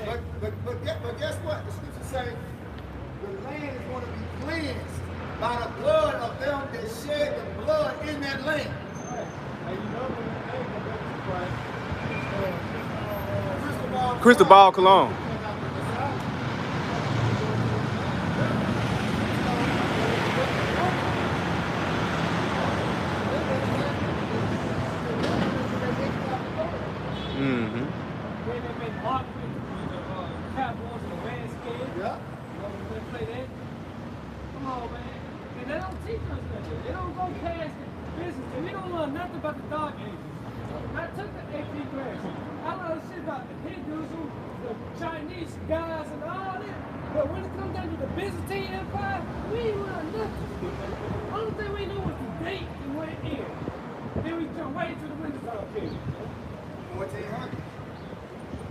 Yep. But guess what? The scriptures say the land is going to be cleansed by the blood of them that shed the blood in that land. Cristobal Colon. Mm-hmm. When they make market with the Cowboys and the Redskins. Yeah. They play that. Come on, man. And they don't teach us nothing. They don't go past the business. And we don't learn nothing about the dark ages. I took the AP class. I learned shit about the Hinduism, the Chinese guys, and all that. But when it comes down to the Byzantine Empire, we ain't learned nothing. Only thing we know is the date and when it ended. Then we jump right into the Renaissance period. 1400.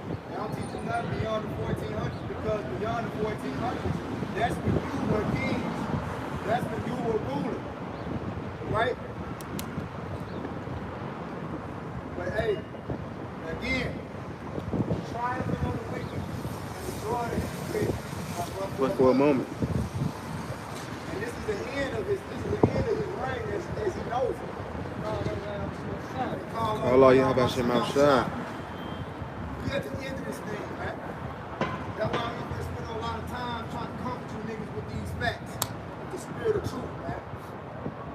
They don't teach you nothing beyond the 1400s because beyond the 1400s, that's when you were kings. That's when you were ruling. Right? But hey, again, triumphing on the wicked and destroying the wicked. But for a moment. And this is the end of his reign as he knows it. Allah, you have Hashem outside. We at the end of this thing, man. That's why I'm going to spend a lot of time trying to comfort you niggas with these facts, with the spirit of truth, man.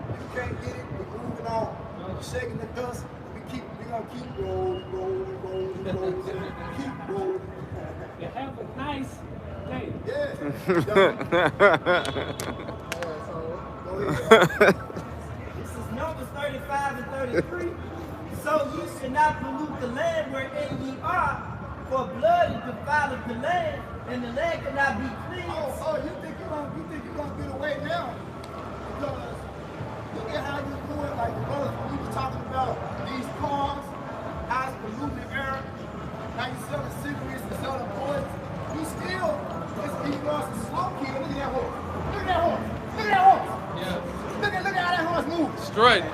If you can't get it, we're moving on. We're shaking the dust. We're going to keep rolling. Keep rolling. You have a nice day. Yeah. Go ahead. This is Numbers 35 and 33. So ye should not pollute the land wherein ye are, For blood is defiled the land, and the land cannot be cleansed. Oh, you think you're gonna get away now? Because look at how you're doing, like the brothers, when we were talking about these cars, how it's polluting the air, how you selling cigarettes and selling poison. You still, he wants to slow kid. Look at that horse. Look at that horse. Look at that horse. Yeah. Look at how that horse moves. Straight.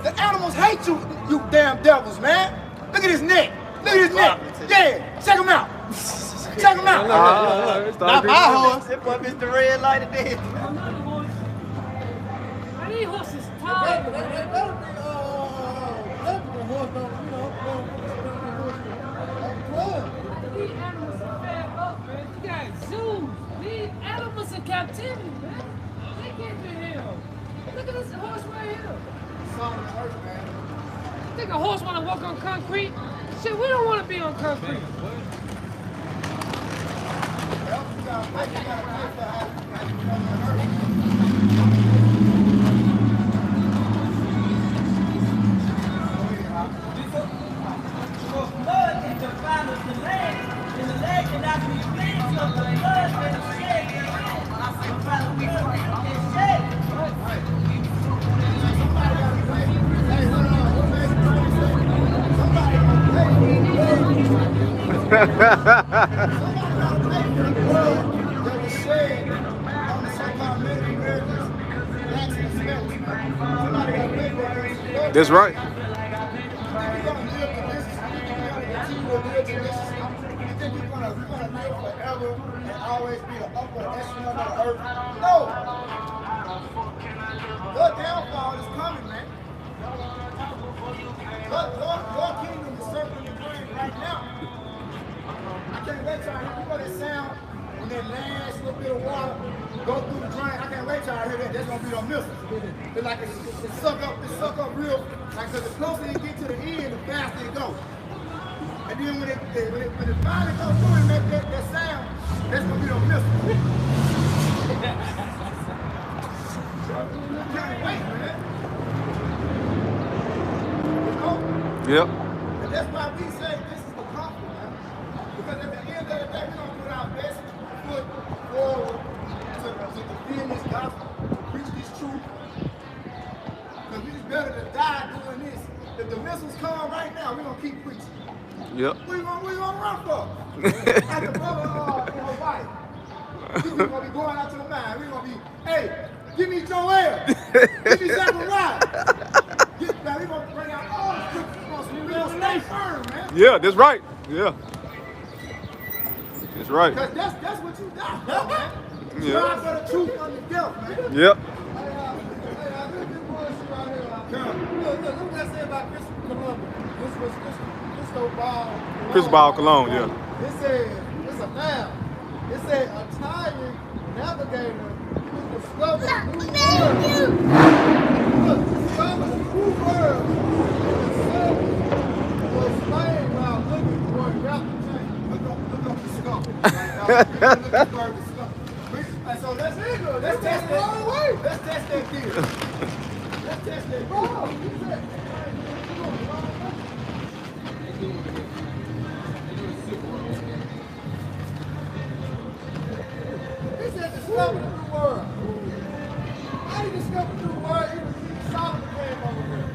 The animals hate you, you damn devils, man. Look at his neck. Look at his neck. Yeah, check him out. Check him out. Not my horse. That boy Mr. Red Light dead. Another horse. Now these horses tired, man. These animals are fed up, man. You got zoos. These animals in captivity, man. They can't be held. Look at this horse right here. You think a horse want to walk on concrete? Shit, we don't want to be on concrete. For blood is defiled the land, and the land cannot be cleansed of the blood that is shed therein. By the blood that is shed. That was said on the so-called Native Americans, blacks and Hispanics, man. Somebody got to pay for it. That's right. You gonna live to this? You gonna continue to live to this? You think we're gonna live forever and always be the upper echelon of the earth? No. Your downfall is coming, man. Your kingdom is circling the drain right now. I can't wait till I hear you know that sound when that last little bit of water go through the drain. I can't wait till I hear that. That's gonna be the missile. It's like it suck up real. Like, cause the closer you get to the end, the faster it goes. And then when it finally goes through and make that sound, that's gonna be the missile. I can't wait, man. You know? Yep. And that's why we say this is the comfort, man. Because at the end of the day, we're gonna put our best foot forward to defend this gospel, to preach this truth. Because it's better to die doing this. If the missiles come right now, we're gonna keep preaching. Yep. What you gonna run for? Like the brother in Hawaii. We're gonna be going out to the mine. We're gonna be, hey, give me Joel. Give me Zachariah. Now we're gonna bring out all the scriptures. We're gonna stay firm, man. Yeah, that's right. Yeah. That's right. Because that's what you die for, man. Yeah. Strive for the truth on the death, man. Yep. Look what I said about Christopher Columbus. This was Christopher Ball. Chris Ball Cologne, yeah. It said, it's a noun. It said a tyrant navigator who discovered new worlds. Look, discovered a new world. And was slain while looking for a rapid change. Look up the skull. Look at the skull. So let's test that. Let's test that theory. Let's test that theory. He said discover the new world. How do you discover the new world? Even Solomon came over here.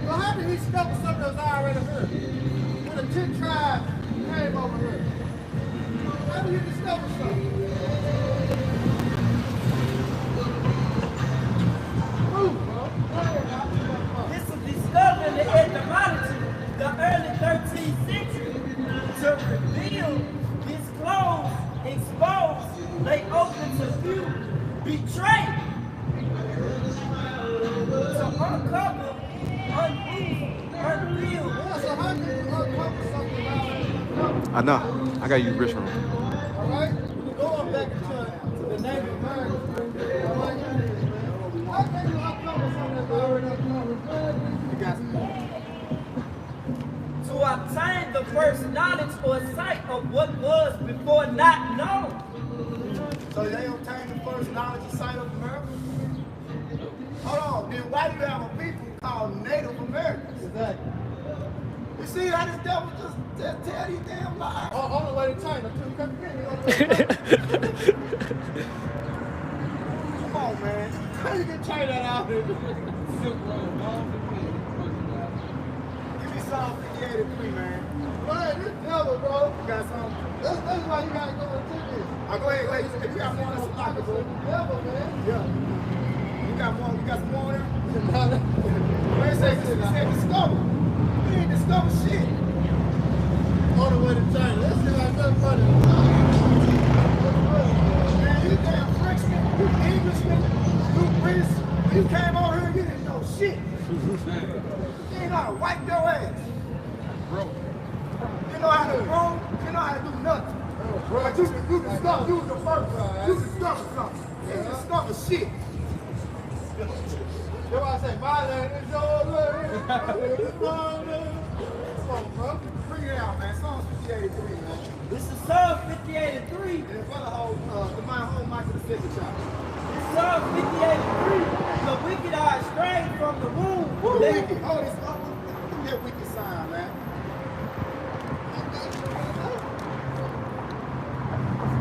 Well, how did he discover something that was already here? When the 10 tribes came over here. How do you discover something? Move, bro. Go ahead, now. This was discovered in the etymology, the early 13th century, to reveal, disclose, expose, lay open to view, betray, to uncover, unveil. Yeah, so how can you uncover something out? I know. I gotta use restroom. All right? Going back to the Native Americans. All right? How can you uncover something that's already uncovered? You got To obtain the first knowledge or sight of what was before not known. So they obtained the first knowledge and sight of America? Hold on, then why do you have a people called Native Americans? Exactly. You see how this devil just tell these damn lies? On the way to China. Until you come again, you on the way to China. Come on, man. How you get China out here? Silk Road, all the way. Give me Psalm 58:3, man. Man, this devil, bro. You got some? That's why you gotta go into this. Go ahead, wait. If you got more, that's a pocket, bro. Devil, man. Yeah. You got more? You got some more there? Nah, Wait a second. He said discover. We ain't discover shit. on the way to China. Let's see like nothing funny. Man, you damn Frenchman, you Englishman, you British. When you came over here, you didn't know shit. You ain't know how to wipe your ass. Bro. You know how to grow. You know how to do nothing. But you discover. You was the first. You discovered something. You discovered shit. That's why I say, my land is your land. It's my land. Come on, bro. Bring it out, man. Psalm 58:3, man. This is Psalm 58:3. And for the whole, the whole mic of the second child. Psalm 58:3. The wicked are estranged from the womb. Who They- wicked? Oh, this, give me that wicked sign, man.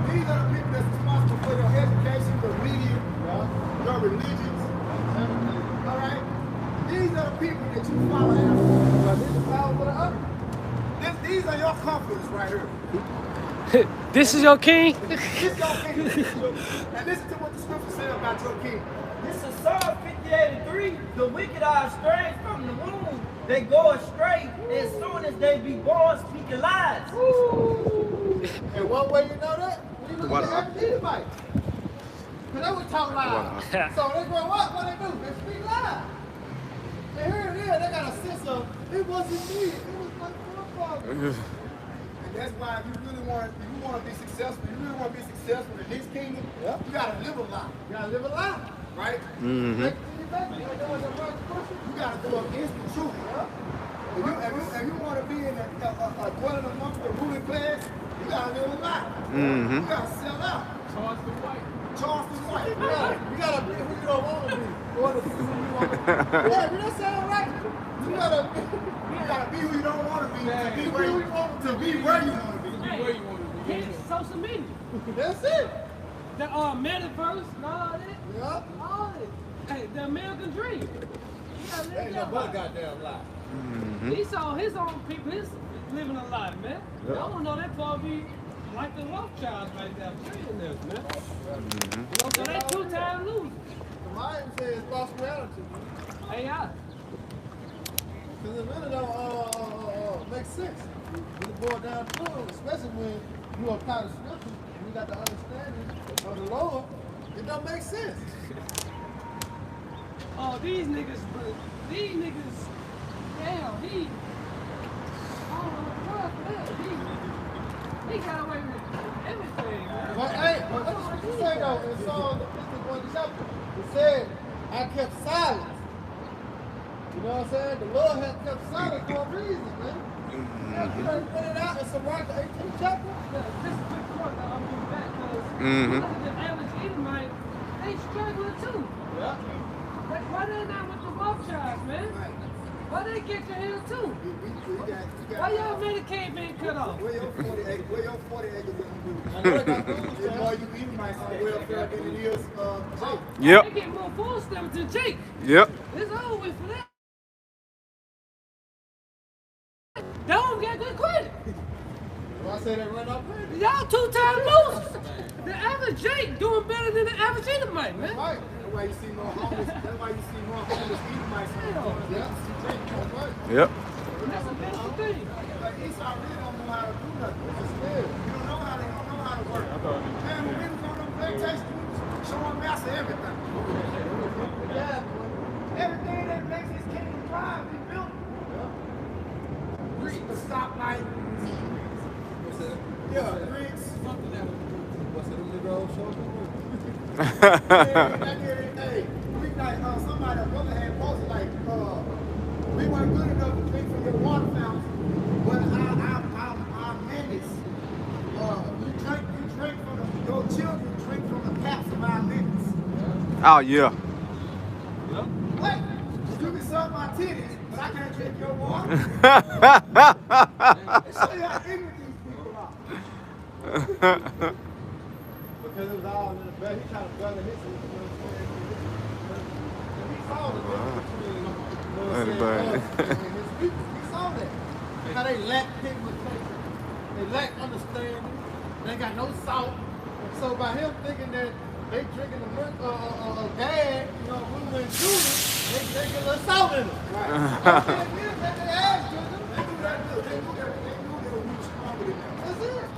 These are the people that's responsible for your education, your media, your religions. All right? These are the people that you follow after. But this is power for the other. These are your comforters right here. This is your king? This your king. And listen to what the scripture said about your king. This is Psalm 58:3. The wicked are estranged from the womb. They go astray as soon as they be born, speaking lies. And one way you know that, when you look What at the up? average Edomite. Because they would talk loud. So they grow up, what they do? They speak loud. And here it is, they got a sense of, it wasn't me, it was my forefather. And that's why if you really want to be successful, you really want to be successful in this kingdom, Yep. you got to live a lie, You gotta live a lie. right? Mm-hmm. Make it back. You know what the right person? You got to go against the truth. If you want to be in a dwelling amongst the ruling class, you got to live a lie. Mm-hmm. You got to sell out. Charleston White. Charleston White. You gotta be who you don't want to be. You want to be who you want to be. Yeah, you don't sound right. You gotta be. You got to be who you don't want to be to be where you want to be. Where you want to be. Hey, Where you want to be? his social media. That's it. The metaverse and all that. Yeah. All that. Hey, the American dream. You gotta live Ain't no that but life. goddamn lie. He saw his own people, his living a life, man. I don't know that probably like the Rothschilds right there, trillionaires, man. You know, so they two-time losers. The mind says false reality. AI. Because it really don't make sense. When it boils down to it, especially when you apply the scripture and you got the understanding of the Lord, it don't make sense. Oh, these niggas, damn, he got away with everything, man. But hey, but what does it say though in Psalm the 51st chapter? It said, I kept silence. You know what I'm saying? The Lord has kept silence for a reason, man. You done put it out in Sirach, the 18th chapter. This is a quick point that I'm getting back because Mhm. look at the average Edomite, they struggling too. Yeah. Why they not with the Rothschilds, man? Why they get your hands too? Why y'all Medicaid being cut off? Where your 40 acres? Where your 40 acres gonna do? I know they got food, It's man. more you eat my welfare than it is Jake. Yep. They get more food stamps than Jake. Yep. It's over with for that. Don't get good credit. Well, I say they run off credit. Y'all two-time losers. The average Jake doing better than the average Edomite, man. Right. That's why you see more homeless. That's why you see more homeless Edomites. Yeah. That's right. Yep. That's a beautiful thing. Like Esau really don't know how to do nothing. It's good. You don't know how to work. Man, when we was on them plantations, we was showing master everything. Yeah. Everything that makes his kingdom thrive, he built it. The stoplight. What's that? Yeah, Greeks. What's that? Them Negro shows? Hey, we like somebody, a brother had posted like, we weren't good enough to drink from your water fountain, but our minutes, you drink from your children drink from the taps of our minutes. Oh, yeah. What? You can sell suck my titties, but I can't drink your water. They show you how ignorant these people are. Because it was all in the back. He trying to brother his, you know what I'm saying? He saw the difference between, you know what I'm saying, us and his people. He saw that. How they lack pigmentation. They lack understanding. They ain't got no salt. So by him thinking that they drinking the milk, gas, you know, we went through it, they drinking a little salt in it. Right. They ass drinking. They knew that good. They knew that we were stronger than them. That's it.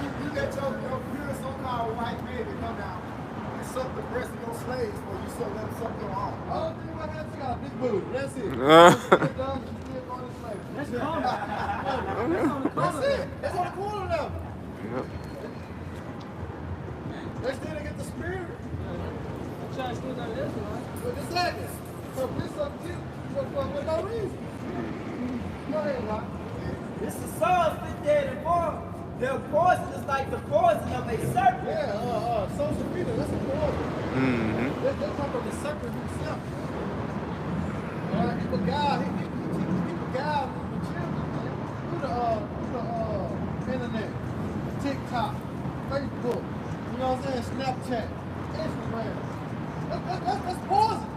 You let your pure so-called white man to come down and suck the breast of your slaves, or you suck them suck your own. All the thing about that, you got a big booty. That's it. That's That's it. That's on the corner level. Yep. They still didn't get the spirit. I'm trying to still got this one, right? But the second, so this up to you for no reason. Go ahead, Rock. This is Psalms 58:4. Their poison is like the poison of a serpent. Yeah, social media, that's a poison. Mm-hmm. They're talking about the serpent himself. All right, he beguiled the children, man. Through the internet, TikTok, Facebook, you know what I'm saying, Snapchat, Instagram. That's poison.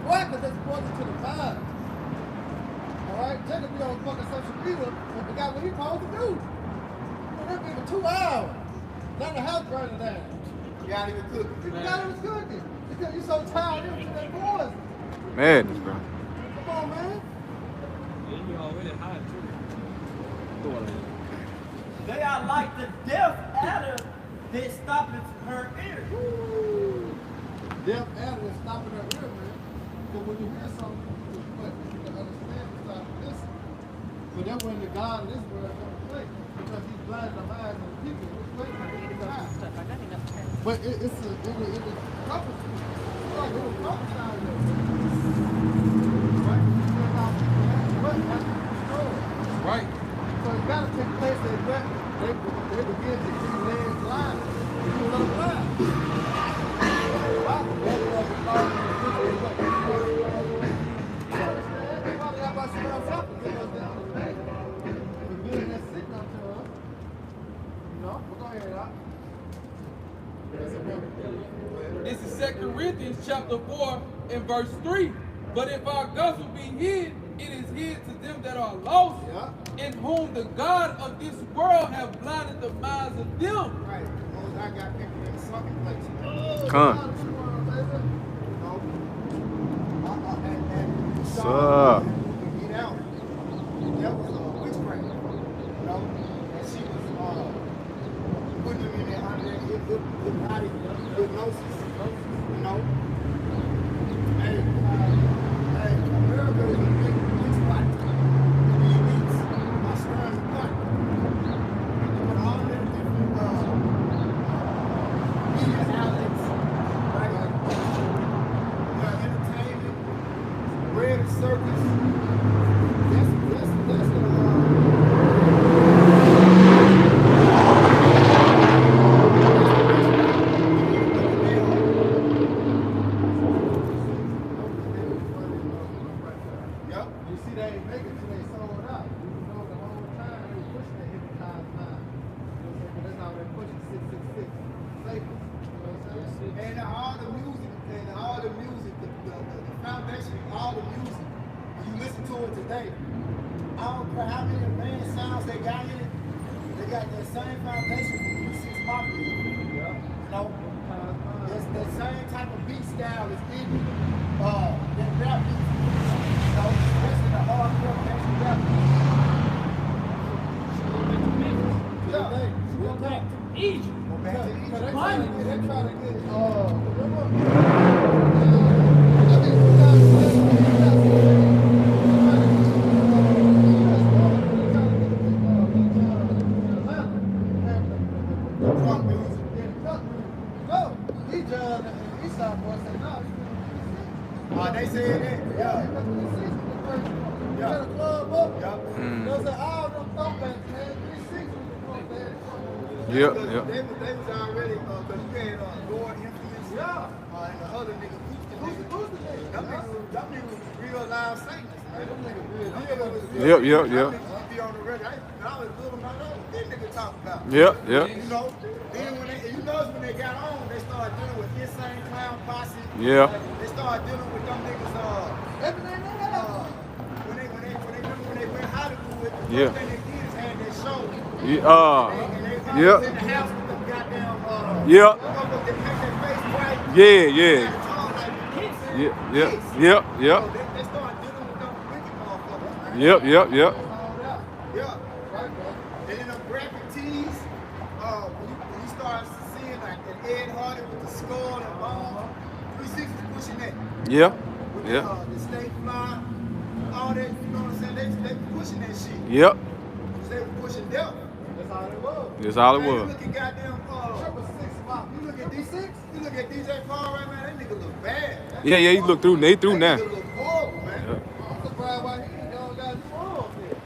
Why? Because that's poison to the mind. All right, Jacob be on fucking social media and forgot what he supposed to do. That been for 2 hours. Now the house burning down. You got even cook. You got it was cooking. Because you so tired of that poison. Madness, bro. Come on, man. Yeah, you already hot too. They are like the deaf adder that stoppeth her ear. Deaf animal is stopping her ear, man. Because when you hear something, you can understand it's not listen. But that's when the God in this world comes to play. Because he's blinding the minds of the people. But it's a prophecy. It was prophesied there. Right? What has to be destroyed. Right. So it's got to take place that they begin to see lands blind. People are blind. Everybody got about something else up to give us that understanding. The good that's sitting up to us. You know? But go ahead, Doc. This is 2 Corinthians chapter 4 and verse 3. But if our gospel be hid, it is hid to them that are lost, in whom the God of this world have blinded the minds of them. Right. Because I got people in the sucking place. Come. What's up? Get out. That was witchcraft. You know? And she was putting them in there under hypnotic hypnosis. You know? Hey, America is a big witch spot. The elites are stirring the pot. They put all their different media outlets, right? You know, entertainment, bread and circus. That's Yep. You see, they ain't making it till they sold out. You know, the whole time they were pushing that hypnotized mind. You know what I'm saying? But that's how they're pushing 666. Safety. You know what I'm saying? And all the music, the foundation of all the music, when you listen to it today, I don't care how many advanced sounds they got in it, they got that same foundation from P6 Mafia. Yeah. You know? That same type of beat style is in that rap music. You know, especially the hardcore gangsta rap music. Yeah. Go back to Egypt. Go back to Because Egypt. they're trying to get, remember? Drunk music. They said that. Yeah. Yeah. The club up. Yeah. Those are all them throwbacks, man. 360 was the throwback. Yep, Because yep. They was already, because you had Lord Influence. Yeah. And the other nigga, Them niggas real live Satanists, man. Them niggas real. Yep, yep, Them yep. niggas be on the record. I was little, man. These niggas talk about. Yep, yep. You know, then when they, you notice when they got on, they started dealing with Insane Clown Posse. Yeah. They started dealing with them niggas. When they went Hollywood, the Yeah. first thing they did is had that show. Yeah. And they was Yep. in the house with them goddamn. Yep. They make their face white. Yeah, yeah. Got a tongue like kids. Yep, yep, yep, yep. So they started dealing with them wicked motherfuckers, man. Yep, yep, yep. Yeah. And then them graphic tees, when you start seeing like an Ed Hardy with the skull and bones, 360 pushing that. Yeah, With yeah. the state fly, all that, you know what I'm saying? They pushing that shit. Yep. They were pushing death. That's all it was. That's all it Man, you was. look at goddamn, you look at DJ Paul right now, that nigga look bad. Yeah, yeah, he look through. They through now. That nigga look horrible, man. I'm surprised why he don't got you on here.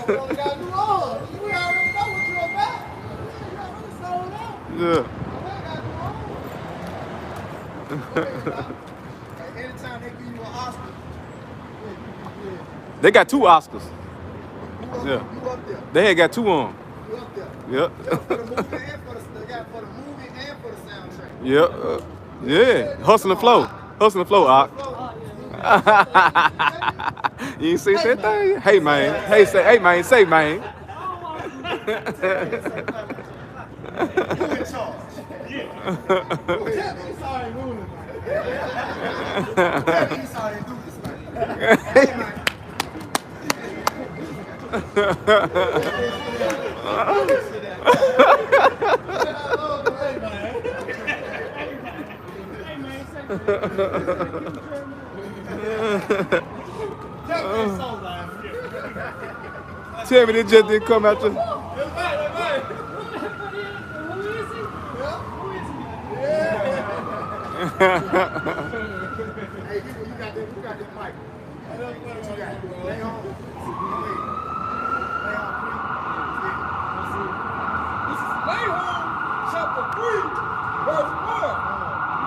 Don't got you on. We already know what you're about. You already sold out. Yeah. Anytime they give you an Oscar, They got 2 Oscars. you Yeah. up there. They had got 2 on. You up there. Yep. Yeah, for the movie and they got for the movie and for the soundtrack. Yep. Yeah. Hustle and flow. Hustle and flow, Ock. You ain't see that thing? Hey, man. Hey, say man. Say, man. Who in charge? Tell me sorry, ruling. Tell me he's sorry to do this, man. Hey, man. Tell me they just didn't come out your... Hey, you got that mic. What you got? Lay on. Go ahead. Lay on, This is Nahum chapter 3, verse 1.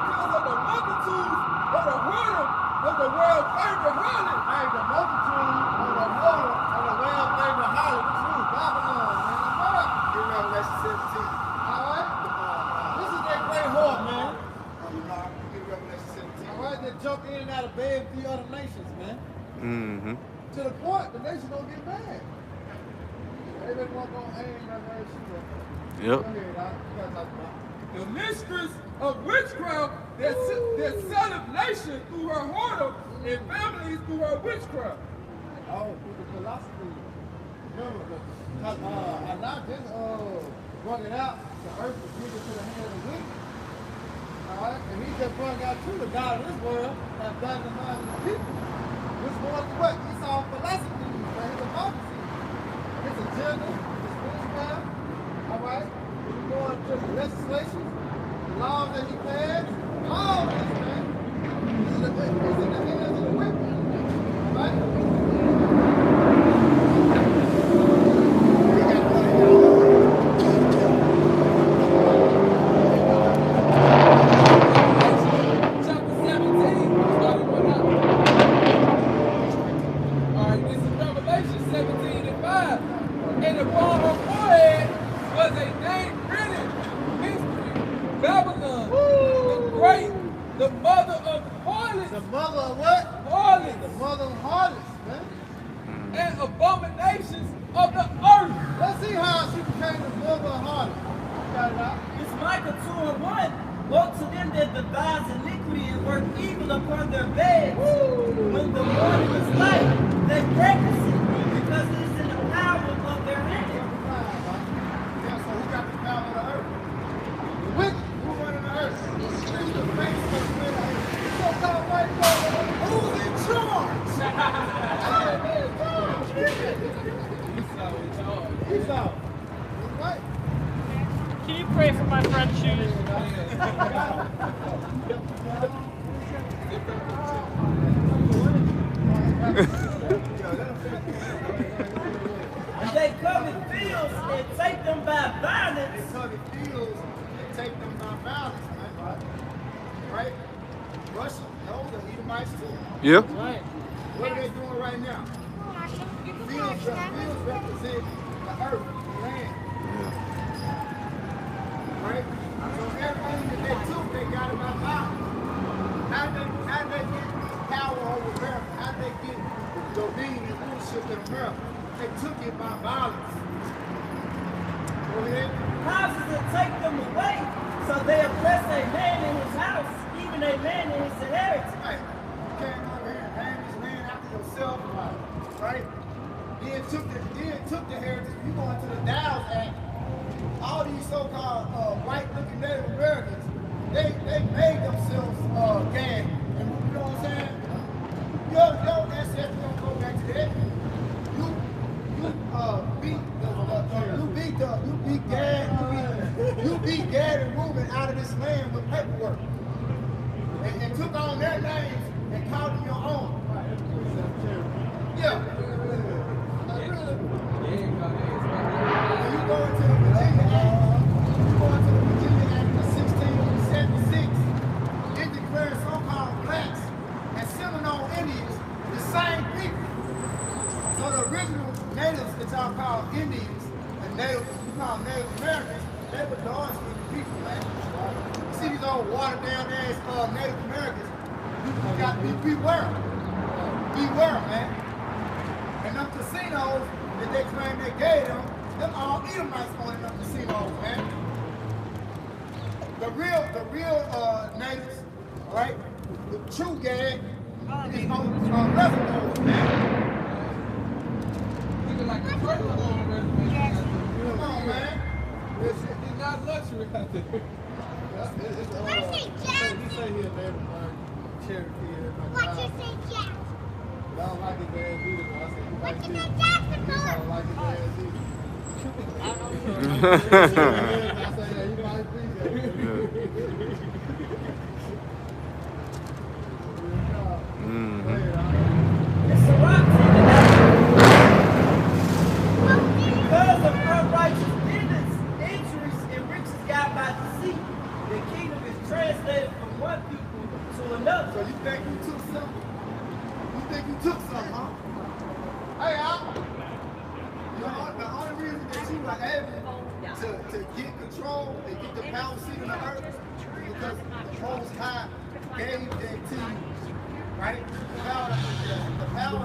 Because of the multitude of the whoredom of the world's favorite harlot. Hey, the multitude of the whole of the well favorite holly, which is Babylon, man. Give me Revelation 17. All right? This is that great whore, man. Give me Revelation 17. All right, that jump in and out of bed with the other nations, man. Mm-hmm. To the point, the nation don't get mad. They been walking on aim and that shit. Yep. Go ahead, Doc. You gotta talk about it. The mistress of witchcraft that selleth nations through her whoredom and families through her witchcraft. Oh, through the philosophy. Remember, because I not just brought it out, the earth was given to the hand of the wicked. Alright? And he just brought out to the God of this world that died in the mind of the people. Which was what? Esau philosophy, man, his hypocrisy, his agenda, his witchcraft. Alright? We go into the legislation, the laws that he passed, all this, man. It's in the hands of the wicked. Alright? Chapter 17, starting one up. All right, this is Revelation 17 and 5. And upon her forehead was a name written, Mystery, Babylon, the great, the mother of harlots, The mother of what? The harlots, mother of harlots, man. and abominations of the earth. Let's see how she became the mother of harlots. Got it out. It's Micah 2:1. Woe to them that devise iniquity and work evil upon their beds. When the morning is light, they practice it, because it is in the power of their hand. Yeah, so who got the power of the earth? The wicked. Who running the earth? Who's the face of the earth? So-called white folk. Who's in charge? Esau. That's right. Can you pray for my friend's shoes? And they come in fields and take them by They violence. come in fields and take them by violence, man. Right? Russia, those are Edomites too. Yeah. Right. What are they doing right now? Fields represent the earth, the land. Right? So everything that they took, they got it by violence. How did they get power over America? How did they get dominion and rulership in America? They took it by violence. Go ahead. Houses to take them away, so they oppress a man in his house, even a man in his inheritance. Right. You came over here and named this man after yourself, right? Then took the heritage. You go into the Dow's Act. All these so-called white-looking Native Americans, they made themselves gag. And you know what I'm saying? Your ancestors don't go back to that. You beat Gad and Reuben out of this land with paperwork. And took on their names and called them your own. Yeah. When you go into the Virginia Act, of 1676, it declares so-called blacks and Seminole Indians the same people. So the original natives that y'all call Indians and natives, you call Native Americans, they were dark-skinned people, man. You see these old watered-down ass Native Americans, you got to beware. Beware, man. And them casinos that they claim they gave them all Edomites owning them casinos, man. The real natives, right? The true gang is on reservoirs, man. Looking like the turtle on the reservation. Come on, man. It's not luxury out there. He say he a Native American, Cherokee, and What you say, Jack? I don't like his ass either. I said, you What like you this. say, Jackson? I don't like his ass either. I say, yeah, you might be there. It's a rock because of unrighteous business, injuries, and riches got by deceit. The kingdom is translated from one people to So another. you think you took something? You think you took something, huh? Hey, the only reason that you were able to get control and get the power seat in the earth is because the Most High gave that to you, right? The power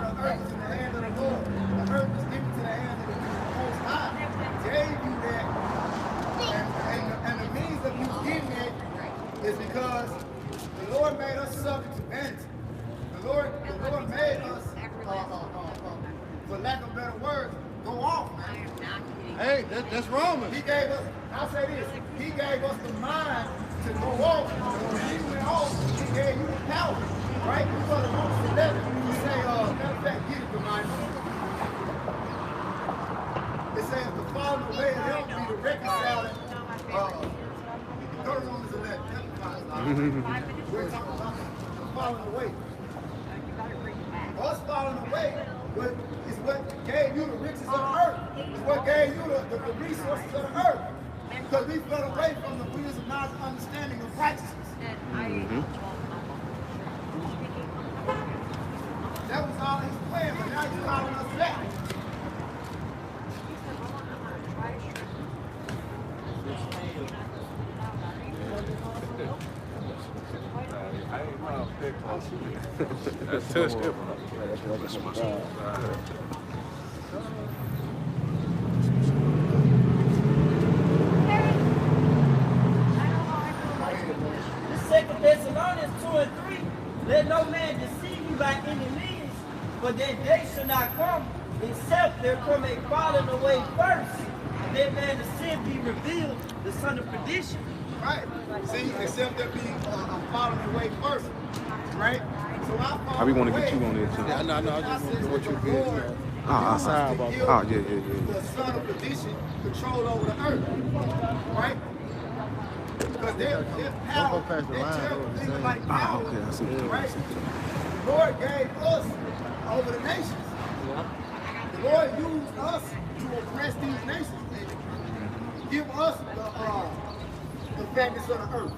of the earth is in the hand of the Lord. The earth is given to the hand of the Most High. Gave you that, and the means of you getting it is because the Lord made us subject to vanity. The Lord made us, for lack of better words, go off, man. Hey, that's Roman. He gave us, I'll say this, he gave us the mind to go off. And when he went off, he gave you the power, right? You go to Romans 11, you say, matter of fact, get it, reminder. It says the falling away of them be the reconciling. Go to Romans 11. We're talking about the falling away. Us falling away is what gave you the riches of the earth. It's what gave you the resources of the earth. Because we fell away from the wisdom, knowledge, and understanding of righteousness. That was all his plan, but now he's calling us back. That's touched it. Second Thessalonians 2 and 3. Let no man deceive you by any means, for that day shall not come, except there come a falling away first, and that man of sin be revealed, the son of perdition. Right? See, except there be falling away first. Right? So I be want to get you on there too. Yeah, no, I just want to do what you did. Oh, yeah. The son of perdition control over the earth. Right? Because their power, Don't go past the their line, terrible what I'm things saying. like power, okay, I see. right? The Lord gave us over the nations. The Lord used us to oppress these nations and give us the fatness of the earth.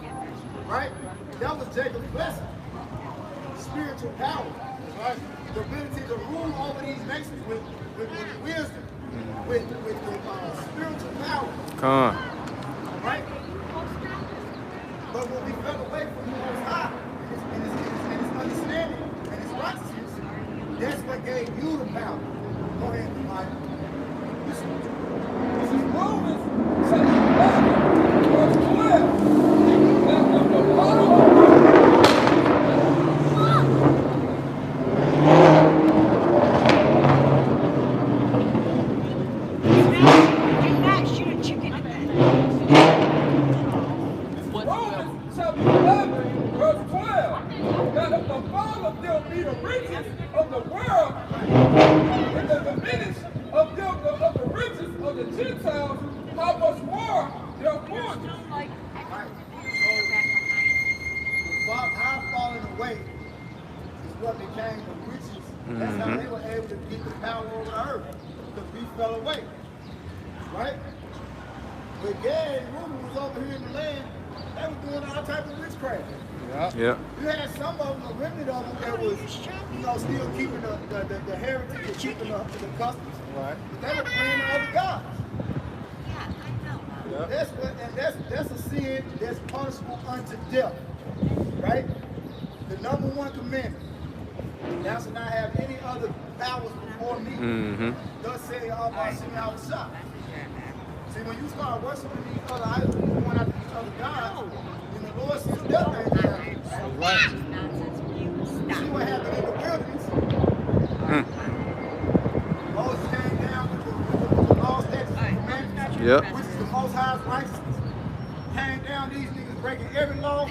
Right? That was Jacob's blessing. Spiritual power. Right? The ability to rule over these nations with wisdom, with spiritual power. Come on. Right? But when we fell away from the Most High and his understanding and his righteousness, that's what gave you the power. Go ahead, Mike. This is Romans chapter 11, verse 12. That of the power Romans chapter 11, verse 12, that if the Father dealt me the riches of the world, and the diminish of the riches of the Gentiles, how much more their fortune? Our falling away is what became the riches. That's how they were able to get the power over the earth, because we fell away. Right? But Gad and Reuben was over here in the land, they were doing all type of witchcraft. Yeah. You had some of them, a remnant of them, that was, still keeping the heritage and keeping the customs. Right. But they were praying to other gods. Yeah. That's a sin that's punishable unto death. Right? The number one commandment. Thou shalt not have any other powers before me. Thus say Allah Shimi Al-Shah. See, when you start worshiping these other idols, going after these other gods, then the Lord sends death angels after you. Right. See what happened in the wilderness? Moses came down with the law, statutes, and commandments, Yep. which is the Most High's righteousness. Came down, these niggas breaking every law,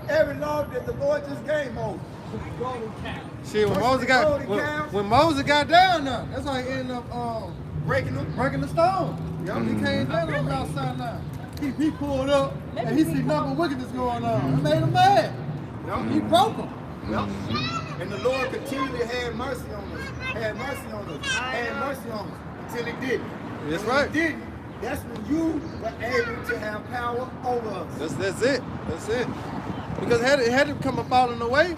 every law that the Lord just gave Moses. Shit, when Moses got down there, that's how he ended up Breaking them. breaking the stone. Yep. He came down on Mount Sinai. He pulled up and he see nothing but wickedness going on. It made him mad. Yep. He broke him. Yep. And the Lord continually had mercy on us, had mercy on us, had mercy on us until he didn't. That's and when right. he didn't, that's when you were able to have power over us. That's it. That's it. Because it had to come a falling away.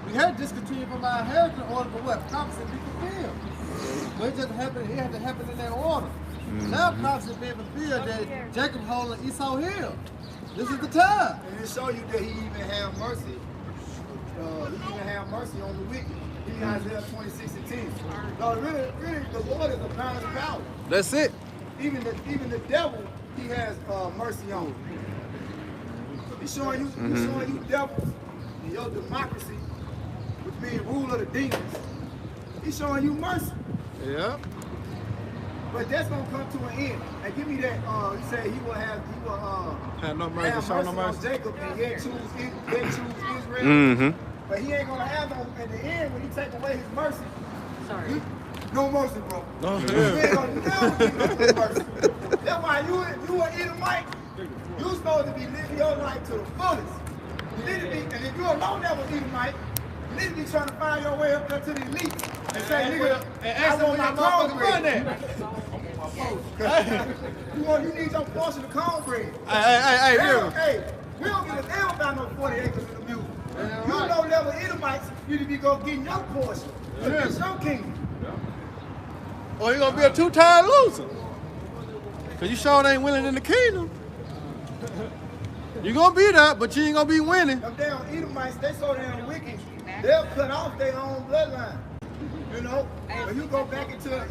We had to discontinue from our inheritance in order for what? Prophecy to be fulfilled. But it just happened, it had to happen in that order. Now prophecy being fulfilled that Jacob holding Esau hill. This is the time. And it show you that he even had mercy. He even had mercy on the wicked. In Isaiah 26:10. No, really, the Lord is a balanced power. That's it. Even the devil, he has mercy on. He's showing you devils in your democracy, which means rule of the demons. He's showing you mercy. Yeah. But that's gonna come to an end. And give me that. He said he will have no mercy, have show mercy no on mercy. Jacob and yet choose Israel. But he ain't gonna have no at the end when he take away his mercy. Sorry. No mercy, bro. No. You ain't gonna never get no mercy. That's why you an Edomite. You supposed to be living your life to the fullest. You need to be, and if you're a low-level Edomite, you need to be trying to find your way up there to the elite and say, nigga, I want my cornbread. You need your portion of cornbread. Hey, Hey, we don't give a damn about no 40 acres in the mule. You low-level Edomites, you need to be going getting your portion. It's your kingdom. Or you gonna be a two-time loser. Cause you sure ain't winning in the kingdom. You gonna be there, but you ain't gonna be winning. Them damn Edomites, they so damn wicked, they'll cut off their own bloodline. You know, when you go back into the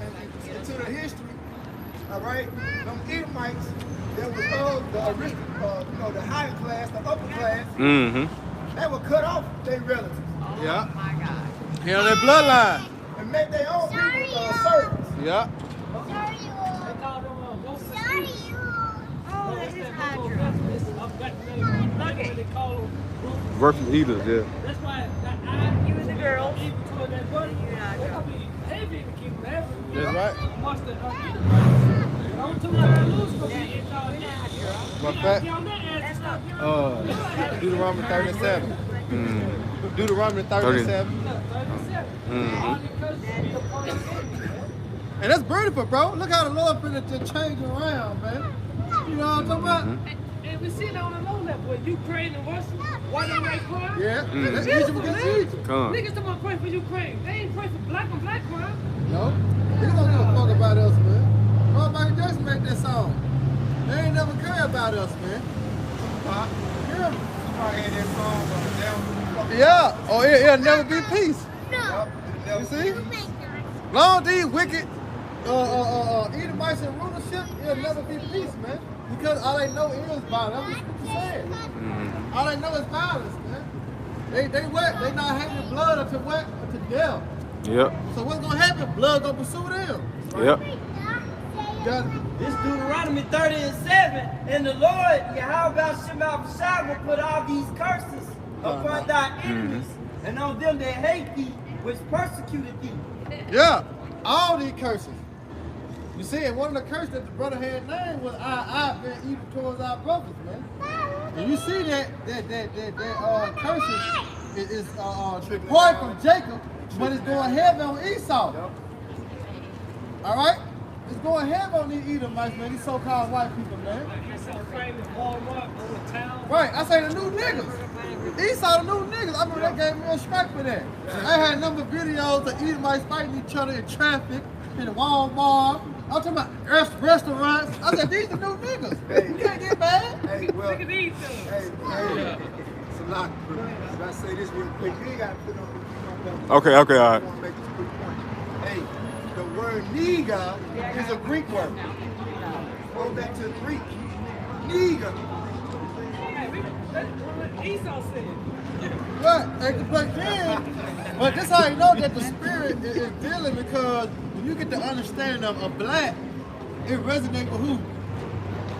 history, all right, them Edomites, that was the higher class, the upper class, they would cut off their relatives. Yeah. Oh my God. Hell, their bloodline. And make their own people servants. Yeah. Working eaters, yeah. That's why You and the girls. They're gonna be heavy to keep them heavy. That's right. Once the don't too much loose for me. My fact. Deuteronomy 37. Deuteronomy 37. Look, 37. Mhm. All the curses be upon the enemy, man. And that's beautiful, bro. Look how the Lord finna just change around, man. You know what I'm talking about? And we see it on the low level. Where Ukraine and Russia, white and white crime. Yeah. That's Beautiful, Egypt against man. Egypt. Come on. Niggas talking about pray for Ukraine. They ain't pray for black on black crime. No. They don't give a fuck about us, man. Why Michael Jackson make that song? They ain't never care about us, man. Hear me? I hear that song on the down. Yeah. Oh, it'll never be peace. Yup, You see? Long these wicked Edomites and rulership, it'll never be peace, man. Because all they know is violence. That's what you said. All they know is violence, man. They what? They not hating blood until what? Until death. Yep. So what's gonna happen? Blood gonna pursue them. Yep. Got it. This Deuteronomy 30 and 7, and the Lord, Yahweh Shema Shah, will put all these curses upon thy enemies, and on them that hate thee, which persecuted thee. Yeah, all these curses. You see, and one of the curses that the brother had named was I been evil towards our brothers, man. And you see that curses is part from Jacob, but it's going heavy on Esau. All right? It's going heavy on these Edomites, man, these so-called white people, man. It's so famous Walmart on the town. Right, I say the new niggas. Esau the new niggas. I remember they gave me a strike for that. I had a number of videos of Edomites fighting each other in traffic, in the Walmart. I'm talking about restaurants. I said, these the new niggas. You can't get mad. Hey, well, Look at these two. hey, it's a lot. If I say this real quick, you ain't got to put on the Okay, all right. I want to make this quick point. Hey, the word nigga is a Greek word. Go back to the Greek. Nigga. That's what Esau said. But this how you know that the spirit is dealing, because when you get the understanding of black, it resonates with who?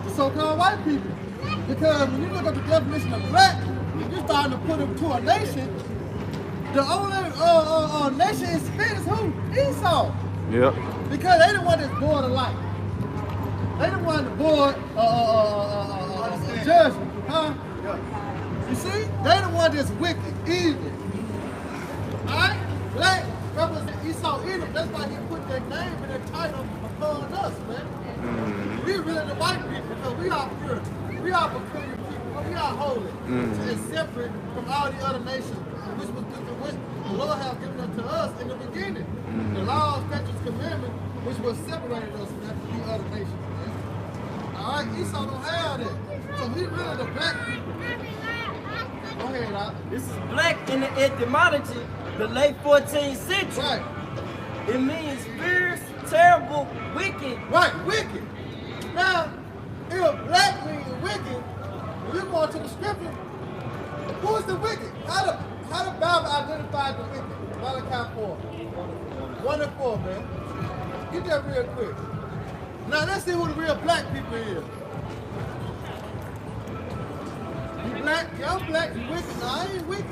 The so-called white people. Because when you look at the definition of black, you're starting to put it to a nation. The only nation in spit is who? Esau. Yep. Because they the one that's born of light. They the one that born judgment, huh? You see? They the one that's wicked, evil. Alright? Black represent Esau Edom. That's why he put that name and that title upon us, man. We really the white people, because we are pure. We are peculiar people. We are holy. And separate from all the other nations, which the Lord has given unto us in the beginning. The law, statutes, commandments, which was separated us from the other nations, man. Alright? Esau don't have that. So we really the black people. Go ahead, Doc. This is black in the etymology, the late 14th century. Right. It means fierce, terrible, wicked. Right, wicked. Now, if black means wicked, when you go to the scripture, who is the wicked? How the Bible identified the wicked? Malachi 4. 1 and 4, man. Get that real quick. Now, let's see who the real black people is. You black? Yeah, I'm black. You wicked? No, I ain't wicked.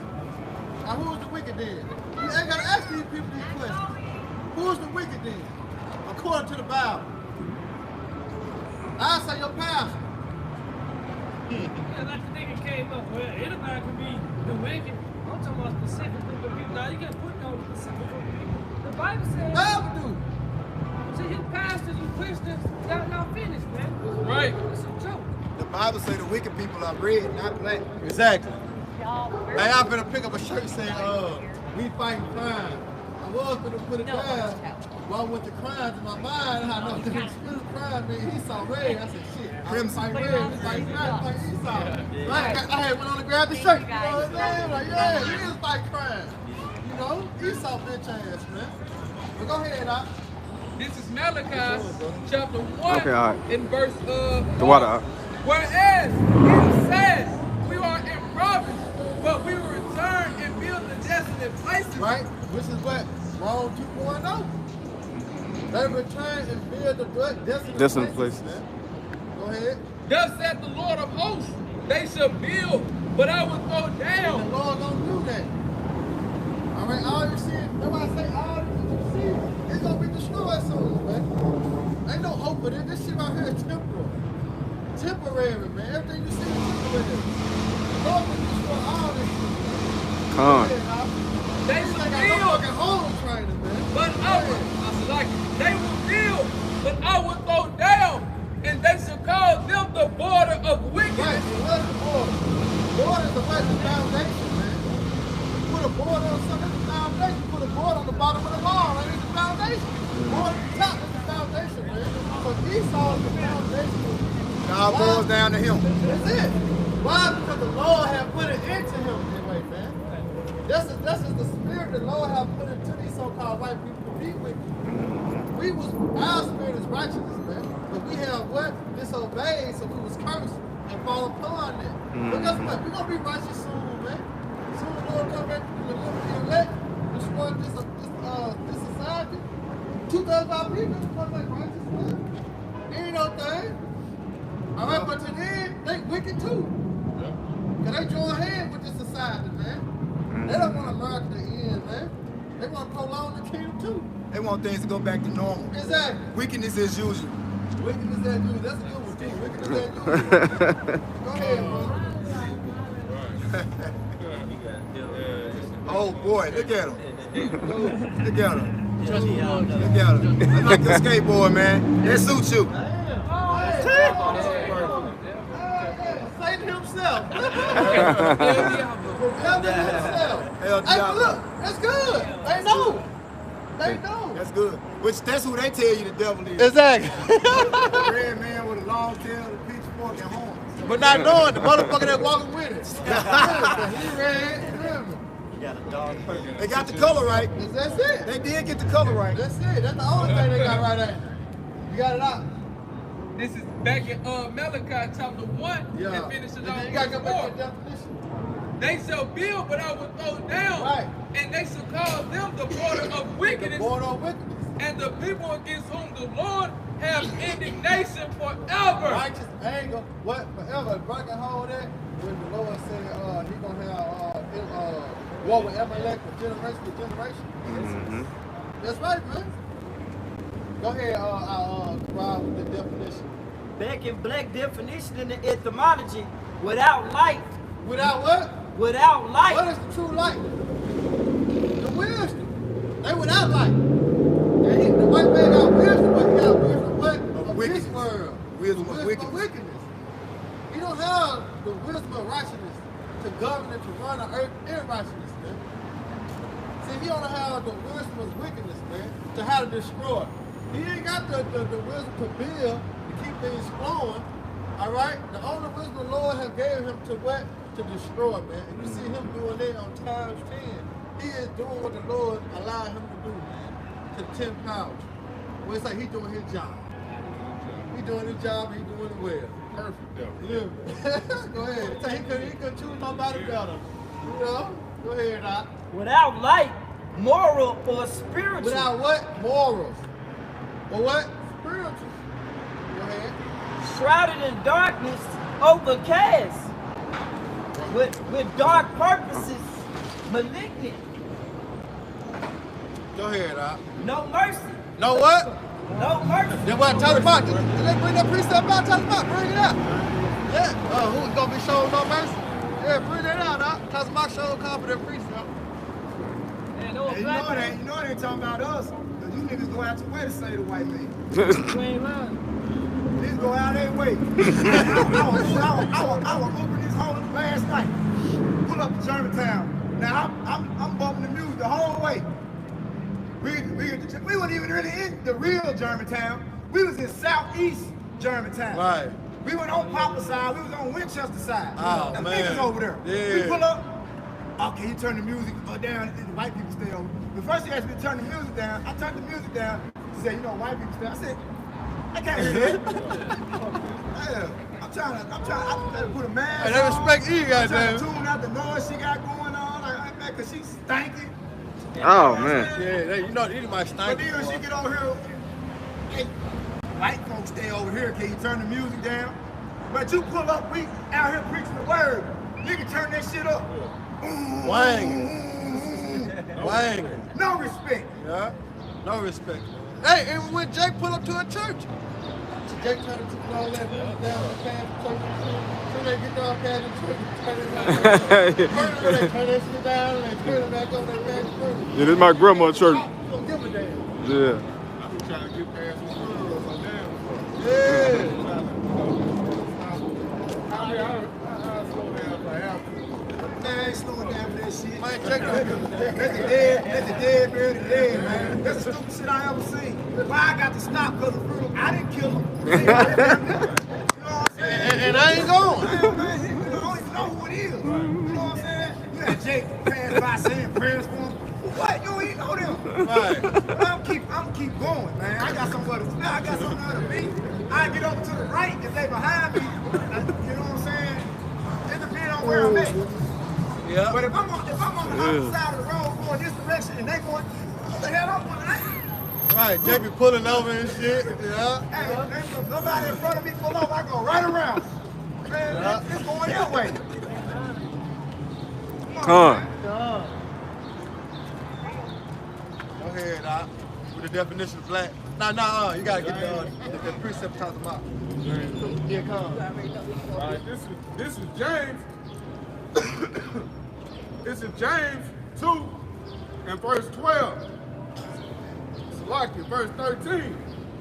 Now, who's the wicked then? You ain't got to ask these people these questions. Who's the wicked then? According to the Bible. I say your pastor. Yeah, like the nigga came up, well, anybody can be the wicked. I'm talking about specific group of people. Now, you can't put no specific group of people. The Bible says, Bible do. so you pastors, you Christians, y'all finished, man. Right. It's a joke. The Bible say the wicked people are red, not black. Exactly. Hey, I'm gonna pick up a shirt saying, we fight crime. I was gonna put it down. Well, with the crimes in my mind, I know the excuse crime, man, he saw red. I said, shit, I'm fight red, we fight crime, fight Esau. Right? I had went on to grab the shirt. You know what I'm saying? Like, yeah, we is fight crime. You know, Esau bitch ass, man. But go ahead, Doc. This is Malachi chapter 1 Okay, all right. in verse The water. whereas it says we are in province, but we will return and build the desolate places. Right? Which is what? Rome 2.0. They return and build the desolate places, man. Go ahead. Thus saith the Lord of hosts, they shall build, but I will throw And down. the Lord don't do that. All right, all you see, that's why I say all you see, it's gonna be destroyed soon, man. Ain't no hope for this. This shit right here is temporal. Temporary, man. Everything you see is temporary. The Lord will destroy all this shit, man. Come on. Go ahead, Doc. all boils down to him. That's it. Why? Because the Lord have put it into him anyway, man. This is the spirit the Lord have put into these so-called white people to be with. Our spirit is righteousness, man. But we have what? Disobeyed, so we was cursed and fall upon that. But guess what? We're gonna be righteous soon, man. Soon the Lord come back to deliver the elect, destroy this society. 2/3 of our people come back righteous, man. Ain't no thing. All right, but to them, they wicked too. Cause they join hands with this society, man. They don't want America to end, man. They want to prolong the kingdom too. They want things to go back to normal. Exactly. Wickedness as usual. Wickedness as usual. That's a good one, too. Wickedness as usual. Go ahead, bro. Oh boy, look at him. Look at him. Look at him. I like the skateboard, man. That suits you. Satan himself. Hey, but look, that's good. They know. They know. That's good. That's who they tell you the devil is. Exactly. The red man with a long tail, a pitchfork, and horns. But not knowing the motherfucker that walking with it. He red. They got the color right. That's it. They did get the color right. That's it. That's the only thing they got right at. You got it out. This is back in Malachi chapter 1 Yeah. and finishes And on then you got to verse go back 4. to the definition. They shall build, but I will throw down. Right. And they shall call them the border of wickedness. Born on wickedness. And the people against whom the Lord has indignation forever. Righteous anger, what? Forever. If I can hold that, when the Lord said he going to have war with Amalek from generation to generation. That's right, man. Go ahead, Rob, with the definition. Back in black definition in the etymology, without light. Without what? Without light. What is the true light? The wisdom. They without light. The white man got wisdom, but he got wisdom what? Of this world. Wisdom of wickedness. He don't have the wisdom of righteousness to govern and to run the earth in righteousness, man. See, he only have the wisdom of wickedness, man, to how to destroy. He ain't got the wisdom to build, to keep things flowing, all right? The only wisdom the Lord has gave him to what? To destroy, man. And you see him doing that on times 10. He is doing what the Lord allowed him to do, man, to 10 powers. Well, it's like he's doing his job. He's doing his job, he's doing it well. Perfect. Yeah. Go ahead. He couldn't choose nobody better. You know? Go ahead, Doc. Without light, moral or spiritual. Without what? Morals. Or what? Spiritual. Go ahead. Shrouded in darkness, overcast. With dark purposes, malignant. Go ahead, Doc. No mercy. No what? No mercy. Then what? Tell us about it. Did they bring that precept out? Tell us about it. Bring it out. Yeah. Who's going to be showing no mercy? Yeah, bring that out, Doc. Tell us about showing confident precept. Man, no You know it ain't talking about us. Because you niggas go out your way to say the white man. You ain't lying. Niggas go out their way. I was opening this hole last night. Pull up to Germantown. Now I'm bumping the music the whole way. We weren't even really in the real Germantown. We was in southeast Germantown. Right. We went on Papa side. We was on Winchester side. Oh, the man. niggas over there. Yeah. We pull up. Okay, you turn the music down, and the white people stay over. But first he asked me to turn the music down. I turned the music down. He said, you know, white people stay. I said, I can't hear that. Yeah, I'm trying to put a mask Hey, they on. respect you, I'm trying goddamn. to tune out the noise she got going on, like that, cause she's stanky. Oh man. Yeah, you know, anybody But stank. then when she get over here, hey, white folks stay over here. Can you turn the music down? But you pull up, we out here preaching the word. Nigga, turn that shit up. Wang. Wang. No respect. Yeah. No respect. Hey, and when Jake pull up to a church, Jake trying to put all that down the path of church. So they get down past the church, turn it around. They turn that shit down and they turn it back over that past the church. Yeah, this is my grandma's church. You don't give a damn. Yeah. I be trying to get past the church on down. Yeah. I slow down for half. Man, I ain't slowing down for that shit. Man, Jake, Let the dead bury the dead, man. That's the stupidest shit I ever seen. Why I got to stop because of Bruno? I didn't kill him. You know what I'm saying? going. Man, you don't even know who it is. You know what I'm saying? You had Jake pass by saying prayers for him. What? You don't even know them. Right. But I'm keep going, man. I got somewhere to be. I get over to the right if they behind me. You know what I'm saying? It depends on where I'm at. Yeah. But if I'm on the opposite side of the road going this direction and they going, what the hell I'm going? Right, Jake be pulling over and shit. Yeah. Hey, if somebody in front of me pull over, I go right around. Man, it's going that way. Come on, man. Go ahead, Doc. With the definition of black. Nah, you gotta get the precept talking about. Yeah, come. All right, this is James. This is James 2 and verse 12. Like in verse 13,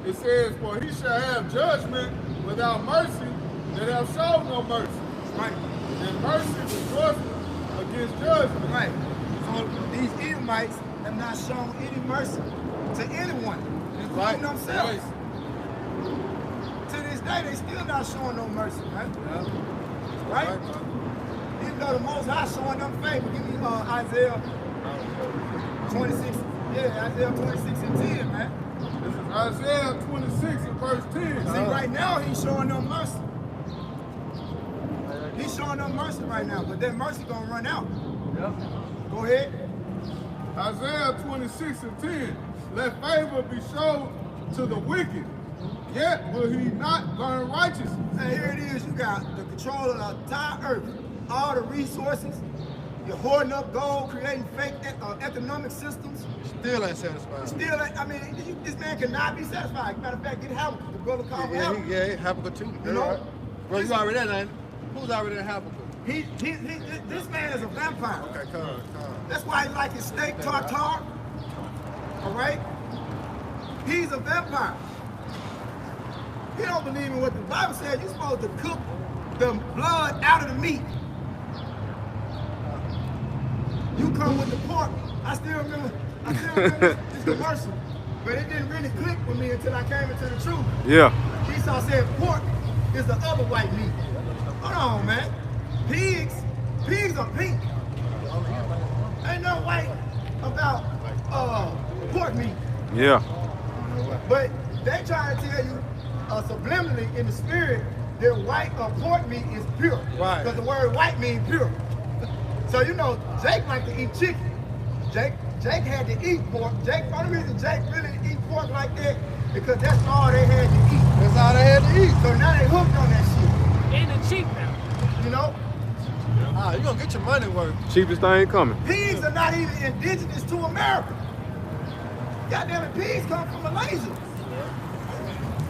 it says, "For he shall have judgment without mercy that have shown no mercy." Right. And mercy rejoices against judgment. Right. So these Edomites have not shown any mercy to anyone, including themselves. To this day, they still not showing no mercy, right? Yeah. Right? Even though the Most High showing them favor. Give me Isaiah 26. Yeah, Isaiah 26 and 10, man. This is Isaiah 26 and verse 10. See, right now, he's showing them mercy. He's showing them mercy right now, but that mercy gonna run out. Yep. Go ahead. Isaiah 26 and 10. "Let favor be shown to the wicked, yet will he not learn righteousness." And here it is. You got the control of the entire earth, all the resources. You're hoarding up gold, creating fake economic systems. Still ain't satisfied. Still, this man cannot be satisfied. Matter of fact, get Habakkuk. The brother called Habakkuk. Yeah, Habakkuk too. You know? Right. Bro, you already there, ain't it? Who's already in Habakkuk? This man is a vampire. Okay, come. That's why he like his steak tartare. All right? He's a vampire. He don't believe in what the Bible says. You're supposed to cook the blood out of the meat. You come with the pork. I still remember this commercial, but it didn't really click with me until I came into the truth. Yeah. Esau said pork is the other white meat. Hold on, man. Pigs are pink. Ain't no white about pork meat. Yeah. But they try to tell you subliminally in the spirit that white pork meat is pure. Right. Because the word white means pure. So you know, Jake liked to eat chicken. Jake had to eat pork. The only reason Jake really eat pork like that because that's all they had to eat. That's all they had to eat. So now they hooked on that shit. And it's cheap now. You know? You gonna get your money worth. Cheapest thing coming. Pigs are not even indigenous to America. Goddamn it, pigs come from Malaysia.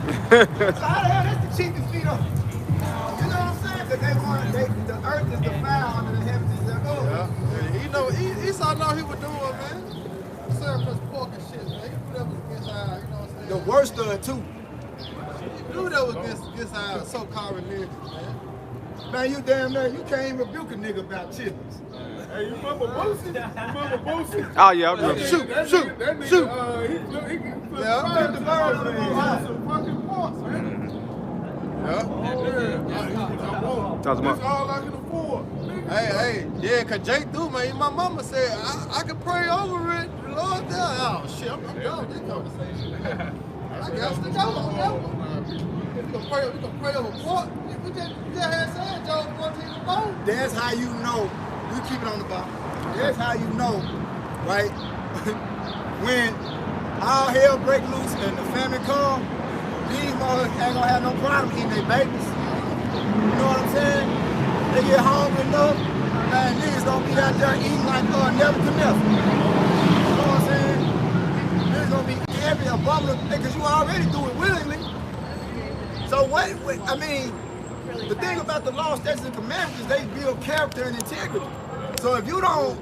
So how the hell that's the cheapest meat on? You know what I'm saying? Because the earth is defiled under the heavens. Yeah. You know, Esau know he was doing, man. Serving us pork and shit, man. He knew that was against our, you know what I'm saying? The worst of it too. He knew that was against our so-called religion, man. Man, you damn near, you can't even rebuke a nigga about chitlins. Hey, you remember Boosie? Oh yeah, I remember. Shoot. That nigga, he flipped Yeah. The birds on his eye. some fucking parts, man. Yeah. Yeah. Talk That's about. all I can afford. Hey, yeah, cause Jake do, man. My mama said I could pray over it. The Lord does. Oh shit, I'm done with this conversation. I guess to go. We can pray over pork. We just had said Joe 14 and 4. That's how you know, you keep it on the box. That's how you know, right? When all hell break loose and the famine come, these motherfuckers ain't gonna have no problem eating their babies. You know what I'm saying? They get hungry enough, and niggas gonna be out there eating like Nebuchadnezzar. You know what I'm saying? Niggas gonna be every abominable thing, because you already do it willingly. So the thing about the law, statutes, and commandments is they build character and integrity. So if you don't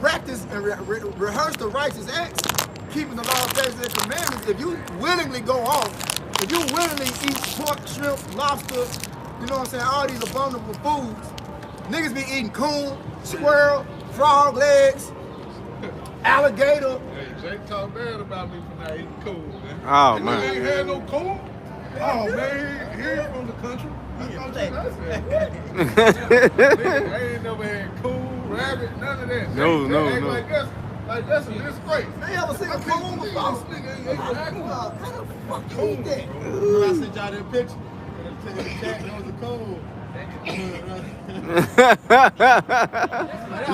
practice and rehearse the righteous acts, keeping the law, statutes, and commandments, if you willingly go off, if you willingly eat pork, shrimp, lobster, you know what I'm saying, all these abominable foods, niggas be eating coon, squirrel, frog legs, alligator. Hey, Jake talked bad about me for not eating cool, man. Oh And man. I ain't had no cool. Oh man, he ain't from the country. I ain't never had cool, rabbit, none of that. No, no, They act no. Like that's a disgrace. They ever seen a coon before? This nigga ain't acting. How the fuck you eat that? Remember I sent y'all that picture? And the cat was a coon. You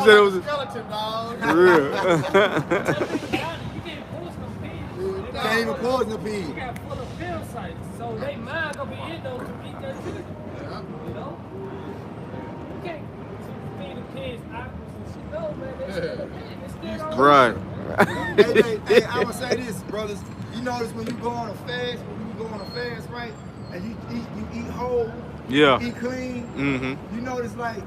said it was a skeleton, dog. for real. You Can't even poison the pig. You got full of parasites, so they mind gonna be in those to eat that chicken. You know? You can't feed the pigs apples and shit. No, man, they still a pig. They still Right. Hey, I would say this, brothers. You notice when you go on a fast, right? And you eat whole, Yeah. eat clean. Mm-hmm. You notice like,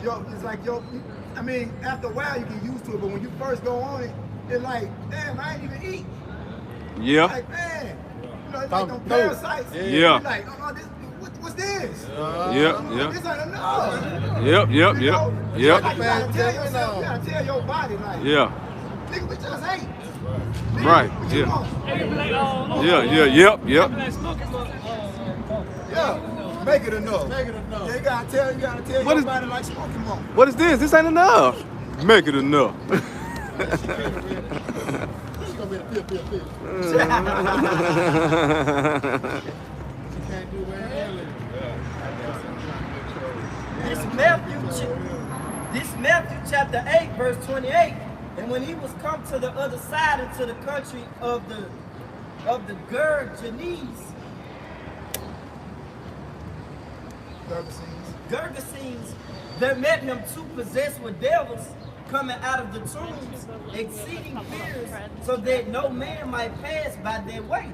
I mean, after a while you get used to it, but when you first go on it, it's like, damn, I ain't even eat. Yeah. Like, man, you know, it's like them parasites. Yeah. You're like, what's this? Yep. This ain't enough. Yep. You Yep. know? Yep. Like, you gotta tell yourself, you gotta tell your body, like, Yeah. nigga, we just ate. Nigga, Right, what you yeah. want? Yep. Yeah, make it enough. Yeah, you gotta tell What your is- body like smoking more. What is this? This ain't enough. Make it enough. She gonna be a pill. She can't do very early. This Matthew chapter 8, verse 28. And when he was come to the other side into the country of the Gergesenes, there met him two possessed with devils coming out of the tombs, exceeding fierce, so that no man might pass by their way.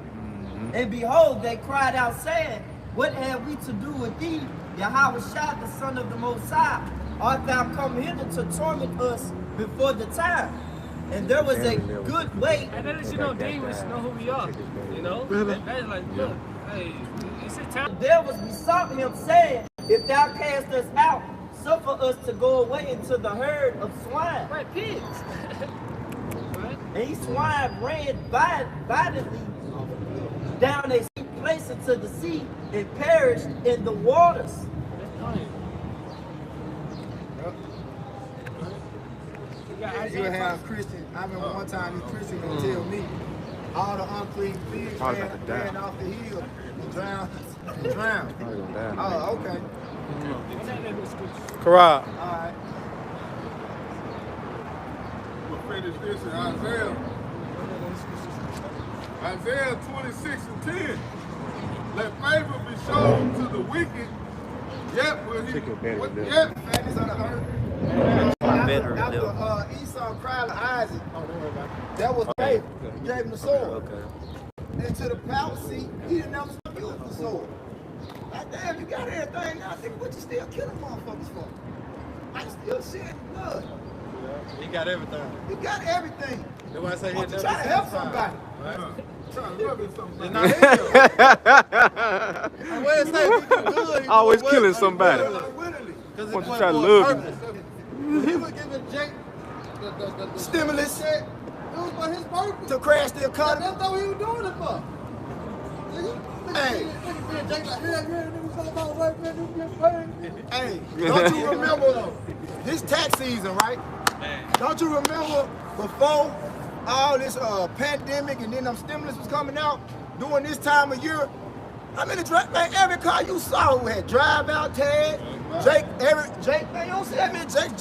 And behold, they cried out, saying, What have we to do with thee, Yahushua, the Son of the Most High? Art thou come hither to torment us before the time? And there was a good way. And that lets you know demons know who we are. You know? That's like, look, hey, it's a time. The devils besought him, saying, If thou cast us out, suffer us to go away into the herd of swine. Right, pigs. Right? And these swine ran violently down a steep place into the sea and perished in the waters. You have Christian. I remember one time these Christians would tell me all the unclean pigs ran off the hill and drowned. Oh, okay. Correct. All right. We'll finish this in Isaiah. Isaiah 26:10. Let favor be shown to the wicked, yet will he. Fatness on the earth. After Esau cried to Isaac, that was favor. He gave him the sword. And to the palace seat, he didn't have to use the sword. Like, damn, you got everything now, nigga, but you still killing motherfuckers for? I still shedding blood. He got everything. You got everything. That's why I say But you try to help somebody. Trying to love it somebody. Always killing somebody. Because Why don't you try to love him? He was giving Jake the Stimulus it was for his purpose. to crash the economy. That's what he was doing it for. Hey. Jake like, yeah, niggas talking about white man, you get paid. Hey, don't you remember this tax season, right? Don't you remember before all this pandemic and then them stimulus was coming out during this time of year? I mean, man, every car you saw who had drive-out tag, Jake, man, you don't see that many Jake,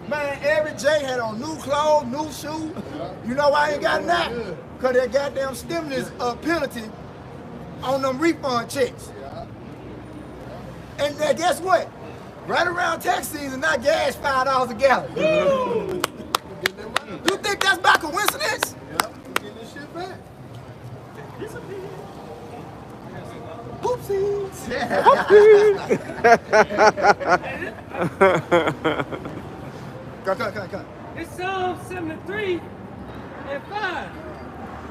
man, every Jake had on new clothes, new shoes. You know why I ain't got that? Because that goddamn stimulus penalty on them refund checks. And then guess what? Right around tax season, now gas $5 a gallon. You think that's by coincidence? Yeah, getting this shit back. Oopsies. Cut. It's Psalm 73 and 5.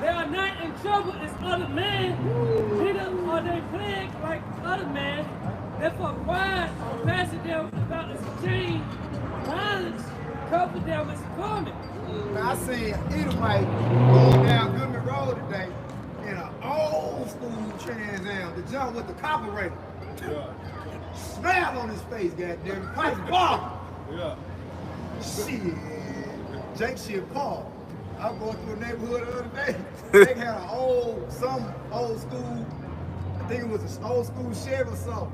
They are not in trouble as other men, neither are they plagued like other men. Therefore, pride passes them about as a chain, violence cover them as a garment. Now, I seen Edomite going down Goodman Road today in an old old school Trans Am, the jump with the carburetor. Smash on his face, goddamn. Pipes bomb. Yeah. Shit. Jake shit Paul. I was going through a neighborhood the other day. They had some old school, I think it was an old school Chevy or something.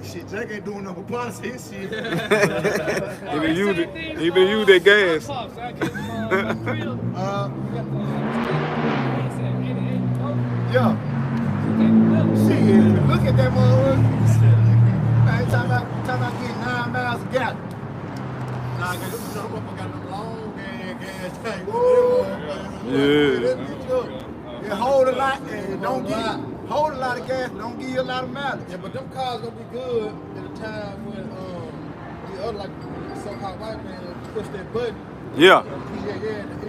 Shit, Jake ain't doing no policy his shit. He been using that gas. Yeah. Shit, look at that motherfucker. Man, talking about getting 9 miles a gallon. Nah, cause this motherfucker got them long gas tanks. It hold a lot and don't hold a lot of gas, but don't give you a lot of mileage. Yeah, but them cars gonna be good at a time when the other like so-called white man push that button. Yeah. The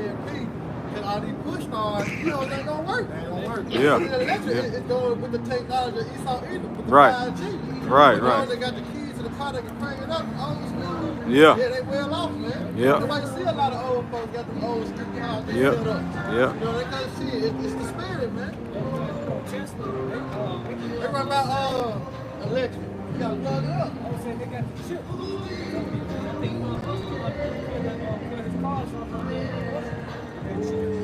EMP. And all these push bars, you know, they ain't gonna work. They ain't gonna work. Yeah. And the electric is going with the technology of Esau either, with the Right. 5G. Right, You know, right. They got the keys to the car, they can crank it up. Old school. Yeah. Yeah, they well off, man. Yeah. Nobody see a lot of old folks got them old school cars they Yeah. set up. Yeah. You know, they can't see it. It's the spirit, man. They run by electric. You gotta plug it up. They got the chip.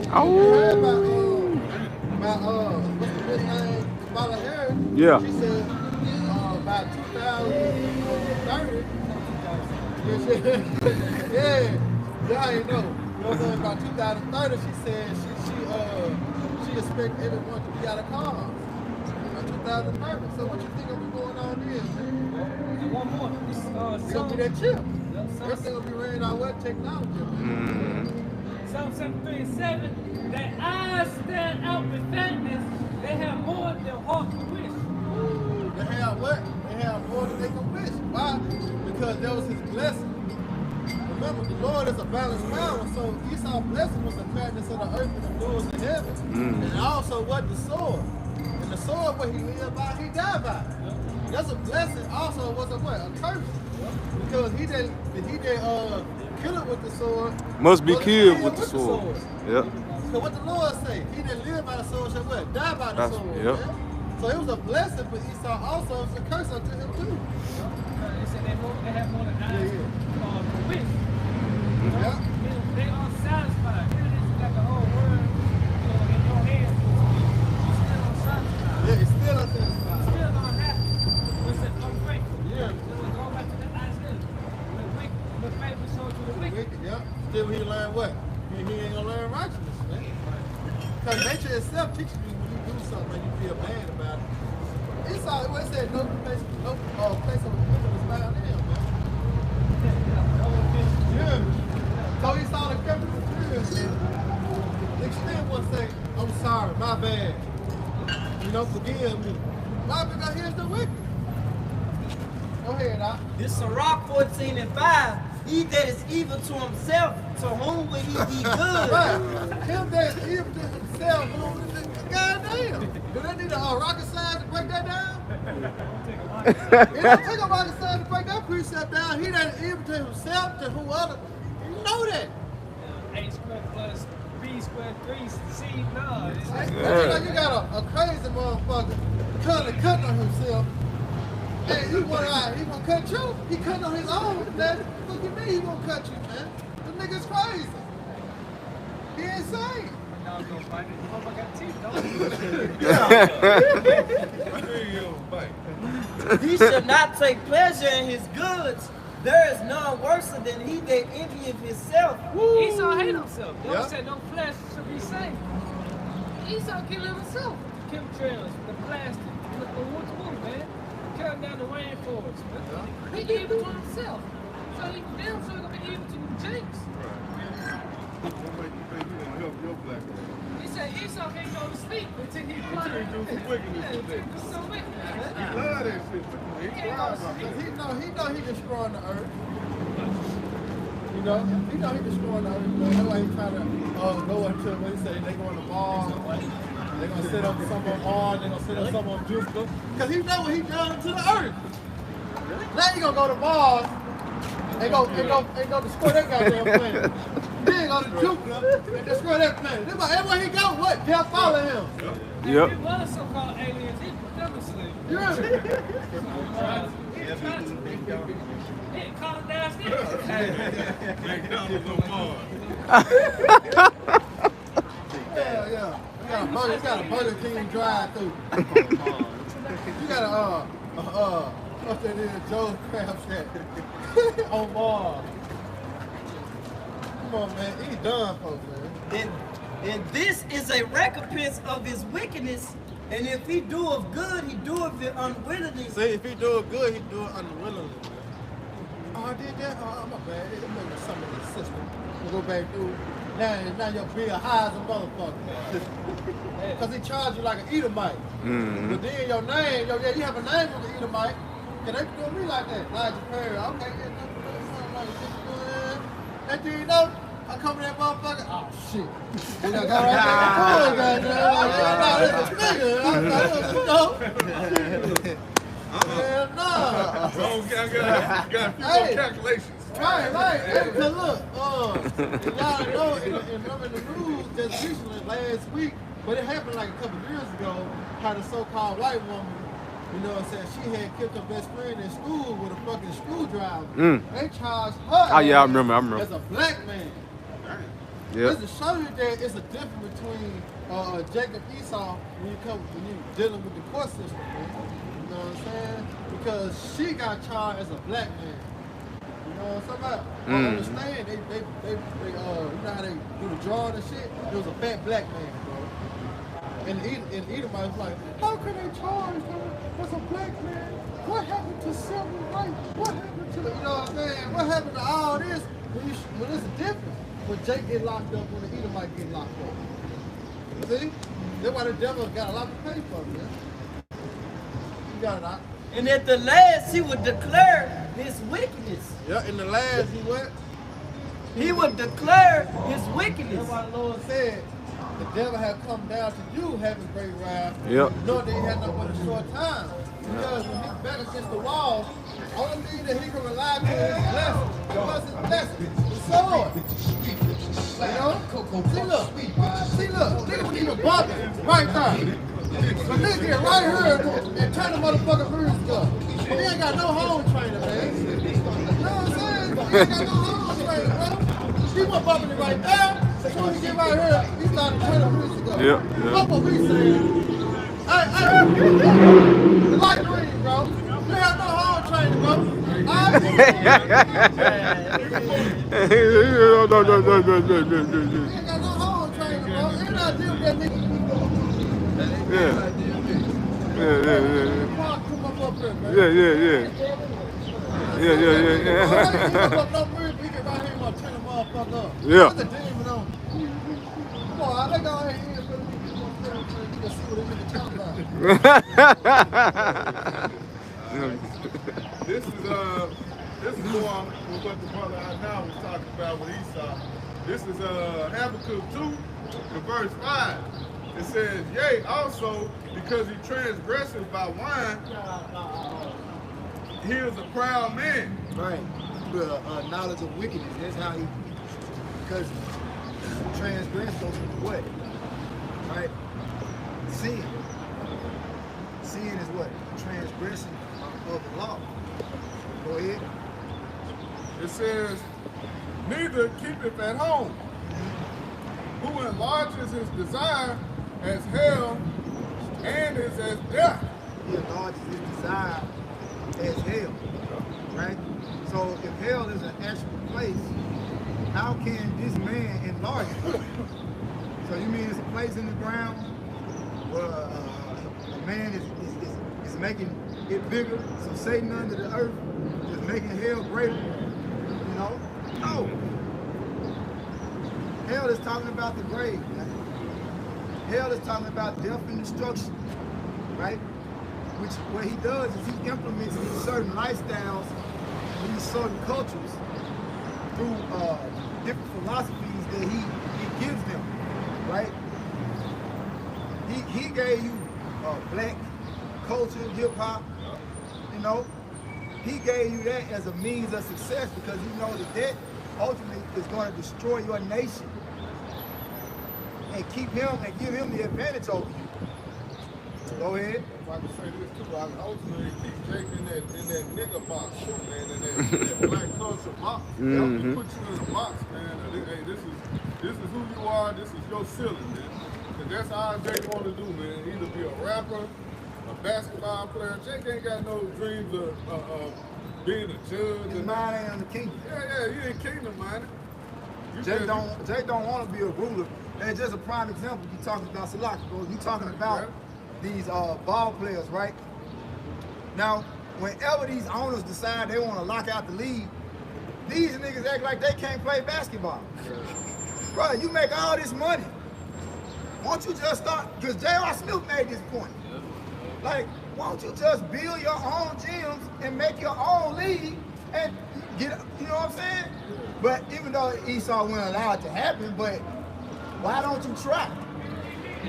I heard about what's the bitch name? Kamala Harris. Yeah. She said by 2030. Yeah, I ain't know. You know what I'm saying? By 2030, she said she expect everyone to be out of cars. By 2030. So what you think will be going on here? And one more. This It's gonna be that chip. Everything will be ran on what technology. Psalm 73 and 7, that eyes stand out with fatness, they have more than heart to wish. They have what? They have more than they can wish. Why? Because that was his blessing. Remember, the Lord is a balanced power, so Esau's blessing was the fatness of the earth and the doors of heaven. And also what? The sword. And the sword, what he lived by, he died by. That's a blessing. Also, was a what? A curse. Because he didn't kill it with the sword. Must be killed with the sword. Yeah. So what the Lord say? He didn't live by the sword, so what? Die by the That's- sword. yep. Yeah? So it was a blessing for Esau. Also, it was a curse unto him too. They said they have more than eyes to wish. Yeah. They are satisfied. Here it is, you got the whole world in your hands. You still unsatisfied. Yeah, it's still unsatisfied. Still unhappy. We said ungrateful. Yeah. Then we go back to the Isaiah. When faith was shown to the wicked. Wicked, yeah. Still he learn what? He ain't gonna learn righteousness, man. Because nature itself teaches you when you do something and you feel bad about it. Esau, what it said, no place of repentance was found in him, man. Yeah. So Esau the kept the tears, man. They still want to say, I'm sorry, my bad. You know, forgive me. Why? Because here's the wicked. Go ahead, Doc. This Sirach 14 and 5. He that is evil to himself, to whom will he be good? Right. Him that's evil to himself, goddamn. Do they need a rocket science to break that down? It don't take a rocket science to break that precept down. He that is evil to himself, to who other. You know that. A squared plus B squared 3C. No. You got a crazy motherfucker cutting on himself. Hey, he gonna cut you. He cutting on his own. Man. Look at me, he gonna cut you, man. The nigga's crazy. He insane. No, go fight it. Hope I got teeth, don't He shall not take pleasure in his goods. There is none worse than he that envieth himself. Esau hate himself. God Yeah. said no flesh should be saved. Esau killing himself. Chemtrails, the plastic, the what's more, man? Cutting down the rainforest, man. He evil to himself. So he damn sure gonna be evil to you, Jakes. He said Esau can't go to sleep until he plotted. do some wickedness Yeah, today. do some wickedness, man. Love that shit. He can't go to sleep. He know he destroying the earth. You know, he know he destroying the earth. That's why he trying to go into what he say they going to Mars. They gonna set up some on Mars. They gonna set up some on Jupiter. Cause he know what he done to the earth. Now he gonna go to Mars and go destroy that goddamn planet. Then go to Jupiter and destroy that planet. Everywhere he go, what? They'll follow him. Yep. It was so-called aliens. He put them to sleep. You hear me? He called it downstairs. Yeah. You got a Burger King drive-through. You got a what's that is? Joe's Crab Shack on Mars. Come on, man. He done, folks, man. And this is a recompense of his wickedness. And if he doeth good, he doeth it unwittingly. See, if he do it good, he do it unwillingly. Oh, I did that? Oh, my bad. It must be something in the system. We'll go back through. Now your bill high as a motherfucker. Because he charged you like an Edomite. But then your name, you have a name of an Edomite. And they do me like that. Nigel Perry. Okay, and do you know? I come to that motherfucker. Oh shit. And I got right back to Got a few more calculations. Right. Hey, cause look, y'all know, in the news just recently last week, but it happened like a couple years ago, how the so-called white woman, you know what I'm saying, she had killed her best friend in school with a fucking screwdriver. They charged her Oh yeah, I remember. as a black man. Yeah. Just to show you that it's a difference between Jacob Esau when you dealing with the court system, man. You know what I'm saying? Because she got charged as a black man. You know what I'm talking about? I understand. They you know how they do the drawing and shit? It was a fat black man, bro. And Edomite was like, how can they charge her as a black man? What happened to civil rights? What happened to, you know what I'm saying? What happened to all this when it's different? When Jake get locked up, when the Edomite get locked up. See? That's why the devil got a lot to pay for, man. You got it out. And at the last, he would declare his wickedness. Yeah, in the last, he what? He would declare his wickedness. That's why the Lord said, the devil had come down to you having great wrath. Yep. Knowing that he had no but a short time. Because when he's back against the wall, the only thing that he can rely on is his blessing. What's his blessing? The sword. You know? See, look. Nigga was even bumping right there. But nigga get right here and turn the motherfucking bruise up. He ain't got no home trainer, man. You know what I'm saying? He ain't got no home trainer, bro. He was bumping it right there. So when he get right here, he started to turn the bruise up. Yeah. That's what we saying. Hey, the light green, bro. You have no home trainer, bro. No. You ain't got no home trainer, bro. You're not dealing with that nigga. Yeah. Come up here, man. Yeah. Yeah. That's a demon on. Come on, let's go ahead and see what they really talking about. This is more with what the brother now was talking about with Esau. This is Habakkuk 2, in verse 5. It says, yea, also, because he transgresses by wine, he is a proud man. Right. Knowledge of wickedness. That's how he, because transgress goes into what? Right? Sin. Sin is what? Transgression of the law. Go ahead. It says, neither keepeth at home, who enlarges his desire as hell and is as death. He enlarges his desire as hell. Right? So if hell is an actual place, how can this man enlarge it? So you mean it's a place in the ground where a man is making it bigger, so Satan under the earth is making hell greater? You know? No. Hell is talking about the grave. Man. Hell is talking about death and destruction, right? Which what he does is he implements these certain lifestyles, these certain cultures through different philosophies that he gives them, right? He gave you black culture, hip hop, you know. He gave you that as a means of success because you know that ultimately is going to destroy your nation and keep him and give him the advantage over you. Go ahead. If I can say this too, I ultimately keep Jake in that nigga box, man, in that black culture box. Help me put you in a box, man. Hey, this is who you are. This is your ceiling, man. And that's all Jake want to do, man. Either be a rapper, a basketball player. Jake ain't got no dreams of being a judge. His mind ain't on the kingdom. Yeah, he ain't kingdom minded. Jake don't want to be a ruler. And just a prime example, you talking about Salaki, bro. You talking about these ball players, right? Now, whenever these owners decide they want to lock out the league, these niggas act like they can't play basketball. Bro, you make all this money. Why don't you just start, because J.R. Smith made this point. Like, why don't you just build your own gyms and make your own league and get, you know what I'm saying? But even though Esau wasn't allowed to happen, but why don't you try? I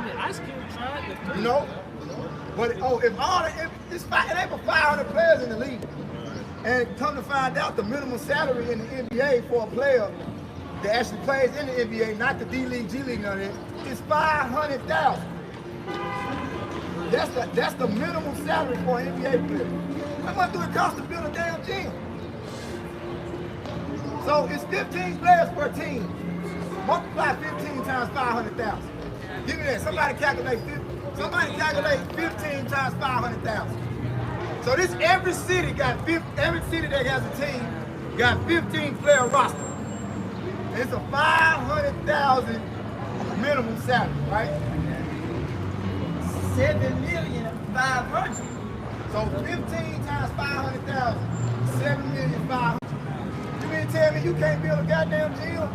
mean, I still tried the 3. You know? But if all it ain't but 500 players in the league. And come to find out the minimum salary in the NBA for a player that actually plays in the NBA, not the D League, G League, none of that, is $500,000. That's the minimum salary for an NBA player. How much do it cost to build a damn gym? So it's 15 players per team. Multiply 15 times 500,000. Give me that. Somebody calculate 15 times 500,000. So this every city that has a team got 15 player roster. It's a 500,000 minimum salary, right? 7,500,000. So 15 times 500,000, 7,500,000. You mean to tell me you can't build a goddamn gym?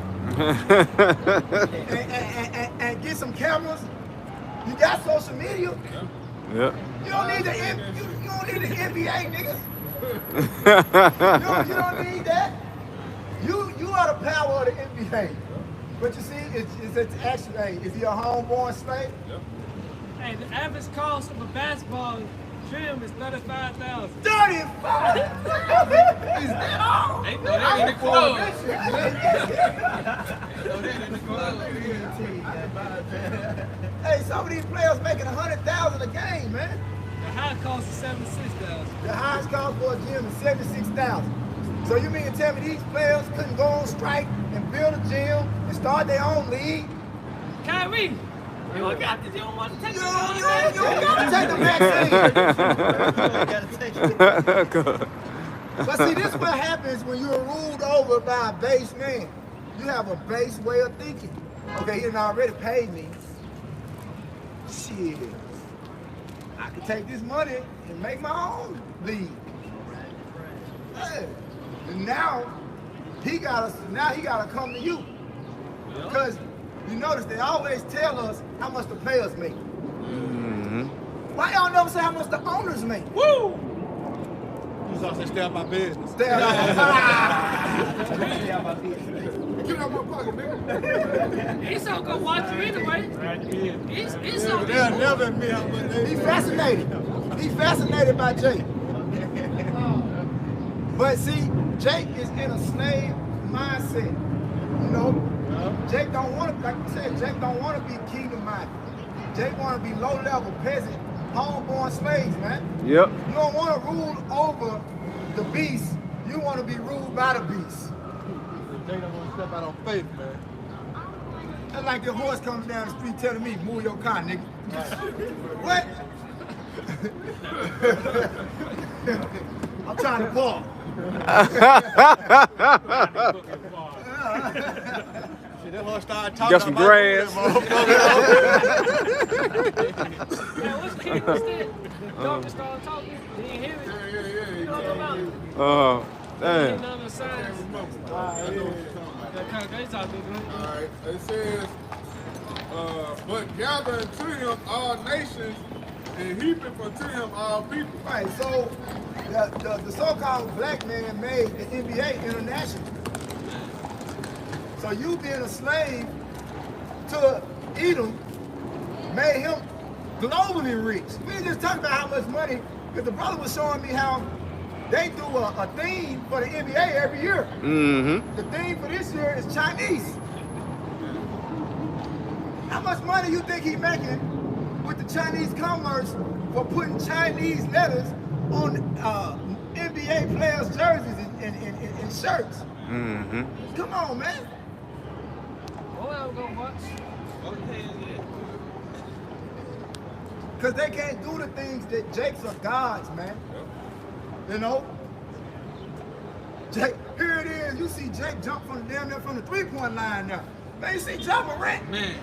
and get some cameras? You got social media? Yeah. You don't need the NBA, niggas. you don't need that. You are the power of the NBA. But you see, it's actually, is he a homeborn slave? Yep. Hey, the average cost of a basketball trim is $35,000. 35? Is that all? They throw that in the club. Hey, some of these players making $100,000 a game, man. The high cost is $76,000. The highest cost for a gym is $76,000. So you mean to tell me these players couldn't go on strike and build a gym and start their own league? Kyrie, you don't got this. You don't want to take You the don't gotta take the vaccine. But see, this is what happens when you're ruled over by a base man. You have a base way of thinking. Okay, he done already paid me. Shit. I could take this money and make my own league. Hey. And now he gotta come to you. Because you notice they always tell us how much the players make. Why y'all never say how much the owners make? Woo! You saw say stay out my business. Stay out Get out my pocket, nigga. He's not gonna watch you anyway. He's so They'll never admit how much they He's fascinated. He's fascinated by Jake. But see, Jake is in a slave mindset. You know? Jake don't want to, like you said, Jake don't want to be kingdom minded. Jake want to be low level peasant, homeborn slaves, man. Yep. You don't want to rule over the beast. You want to be ruled by the beast. Jake don't want to step out on faith, man. That's like the horse comes down the street telling me, move your car, nigga. What? I'm trying to park. Shit, that horse started talking Got some grass. Man, what's the kid? What's that? The doctor started talking. Did you hear it? Yeah. You know what I'm about? Dang. None of the signs. They talking good. Alright, it says, but gathering to him all nations and heaping unto him all people. Right, so the so-called black man made the NBA international. So you being a slave to Edom made him globally rich. We ain't just talking about how much money, because the brother was showing me how they do a theme for the NBA every year. Mm-hmm. The theme for this year is Chinese. How much money you think he making with the Chinese commerce for putting Chinese letters on NBA players' jerseys and shirts? Mm-hmm. Come on, man. Oh, I'm gonna watch. Because they can't do the things that Jake's are gods, man. You know? Jake, here it is. You see Jake jump from down there from the three-point line now. Man, you see Ja Morant? Man.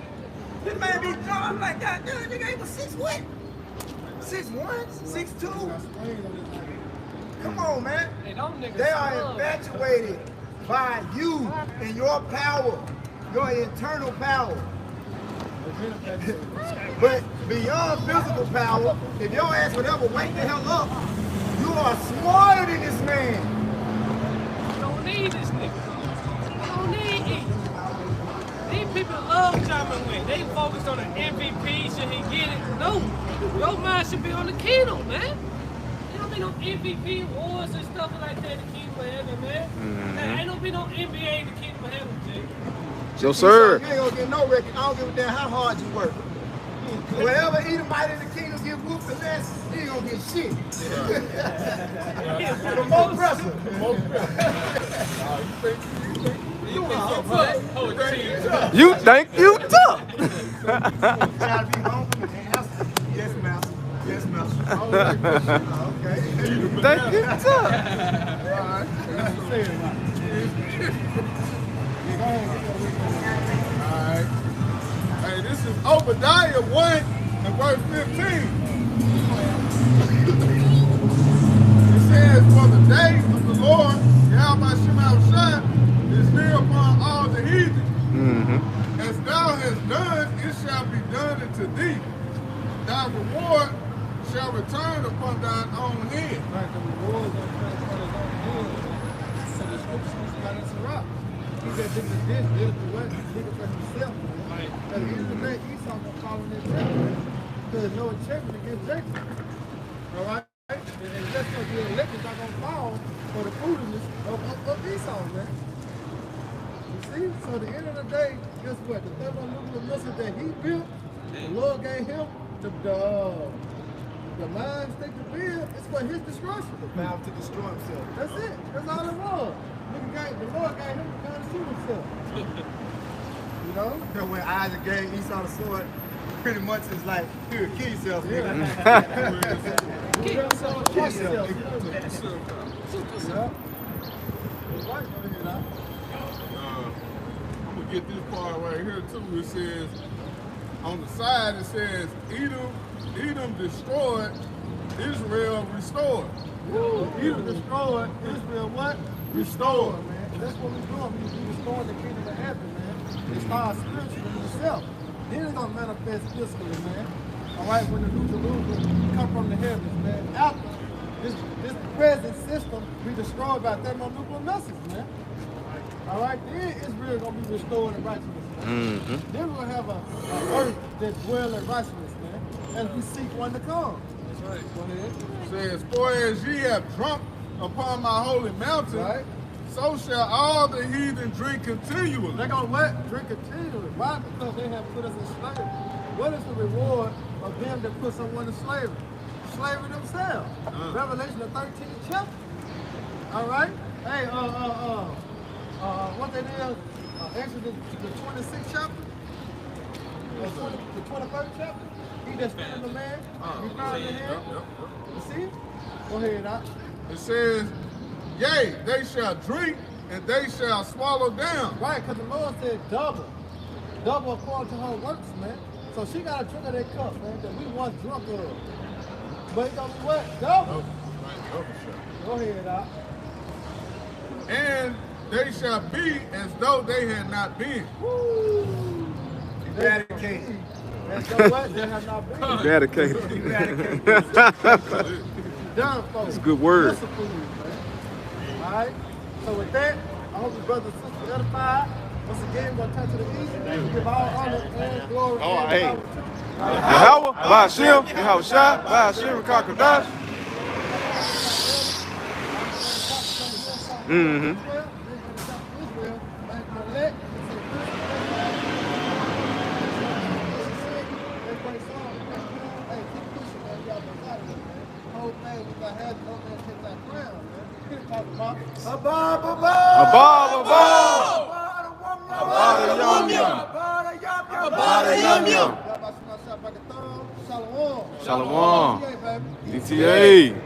This man be drawing like that. Damn, nigga ain't but 6 what? 6'1", 6'2". Come on, man. Hey, them niggas They are love. infatuated by you and your power, your internal power. But beyond physical power, if your ass would ever wake the hell up, you are smarter than this man. You don't need this nigga. You don't need it. These people love Ja Morant. They focused on the MVP. Should he get it? No. Your mind should be on the kingdom, man. You don't be no MVP awards and stuff like that in the kingdom of heaven, man. There ain't no be no NBA in the kingdom of heaven, Jay. So, sir. You ain't gonna get no record. I don't give a damn how hard you work. Whatever Edomite in the kingdom get whooped the less, he ain't gonna get shit. The more pressure. You think you tough. Gotta be humble and answer. Yes, master. Yes, master. Okay. You think you tough. Alright. Hey, this is Obadiah 1 and verse 15. It says, for the day of the Lord, Yahweh Shemashah, is near upon all the heathen. Mm-hmm. As thou hast done, it shall be done unto thee. Thy reward shall return upon thine own head. Right, the rewards are transferred his own hand. So the scriptures got us a rock. He said, this is this is what nigga for himself. Right. At the end of the day, Esau gonna fall in that trap. Because no integrity against Jacob. Alright? And that's what the elections are gonna fall for the foolishness of Esau, man. You see? So at the end of the day, guess what? The thermonuclear missile that he built, the Lord gave him the line stick to build, it's for his destruction. The vow to destroy himself. That's it. That's all it was. The Lord gave him the gun to shoot himself. You know? When Isaac gave Esau the sword, pretty much it's like, here, kill yourself, nigga. Kill yourself. Kill yourself. I'm gonna get this part right here too. It says, on the side it says, Edom destroyed, Israel restored. Woo. Edom destroyed, Israel what? Restored, man. And that's what we're doing. We're restoring the kingdom of heaven, man. It starts spiritually in yourself. Then it's gonna manifest physically, man. Alright, when the New Jerusalem come from the heavens, man. After this present system be destroyed by thermonuclear missiles, man. Alright, then Israel gonna be restored in righteousness, man. Mm-hmm. Then we're gonna have a earth that dwell in righteousness, man. As we seek one to come. That's right. Go ahead. It says, for as ye have drunk upon my holy mountain, Right. so shall all the heathen drink continually. They're gonna what? Drink continually. Why? Because they have put us in slavery. What is the reward of them that put someone in slavery? Slavery themselves. Revelation the 13th chapter. All right. Hey, what that is? Exodus the 26th chapter. The 23rd chapter. He that stand the man. He found in him. You see? Go ahead, Doc. It says, yea, they shall drink and they shall swallow down. Right, because the Lord said double. Double according to her works, man. So she got to drink of that cup, man, that we once drunk of. But it's going to be what? Double. Go ahead, Doc. And they shall be as though they had not been. Woo! Eradicated. As though what? They have not been. Dedicated. Done, folks. That's a good word. Discipline, man. All right? So with that, I hope you brothers and sisters edified. Once again, we're going to turn to the east. We give all honor and glory. Oh, and hey. power to Yahweh, Ba'ashem, Yahweh Shai, Ba'ashem, Kakadash. Mm-hmm. Israel, they had to stop Israel, like the elect, they say, everybody saw it, hey, keep pushing, man, y'all been out of it, man. The whole thing was like having no man take that crown, man. Talk about Shalom. DTA.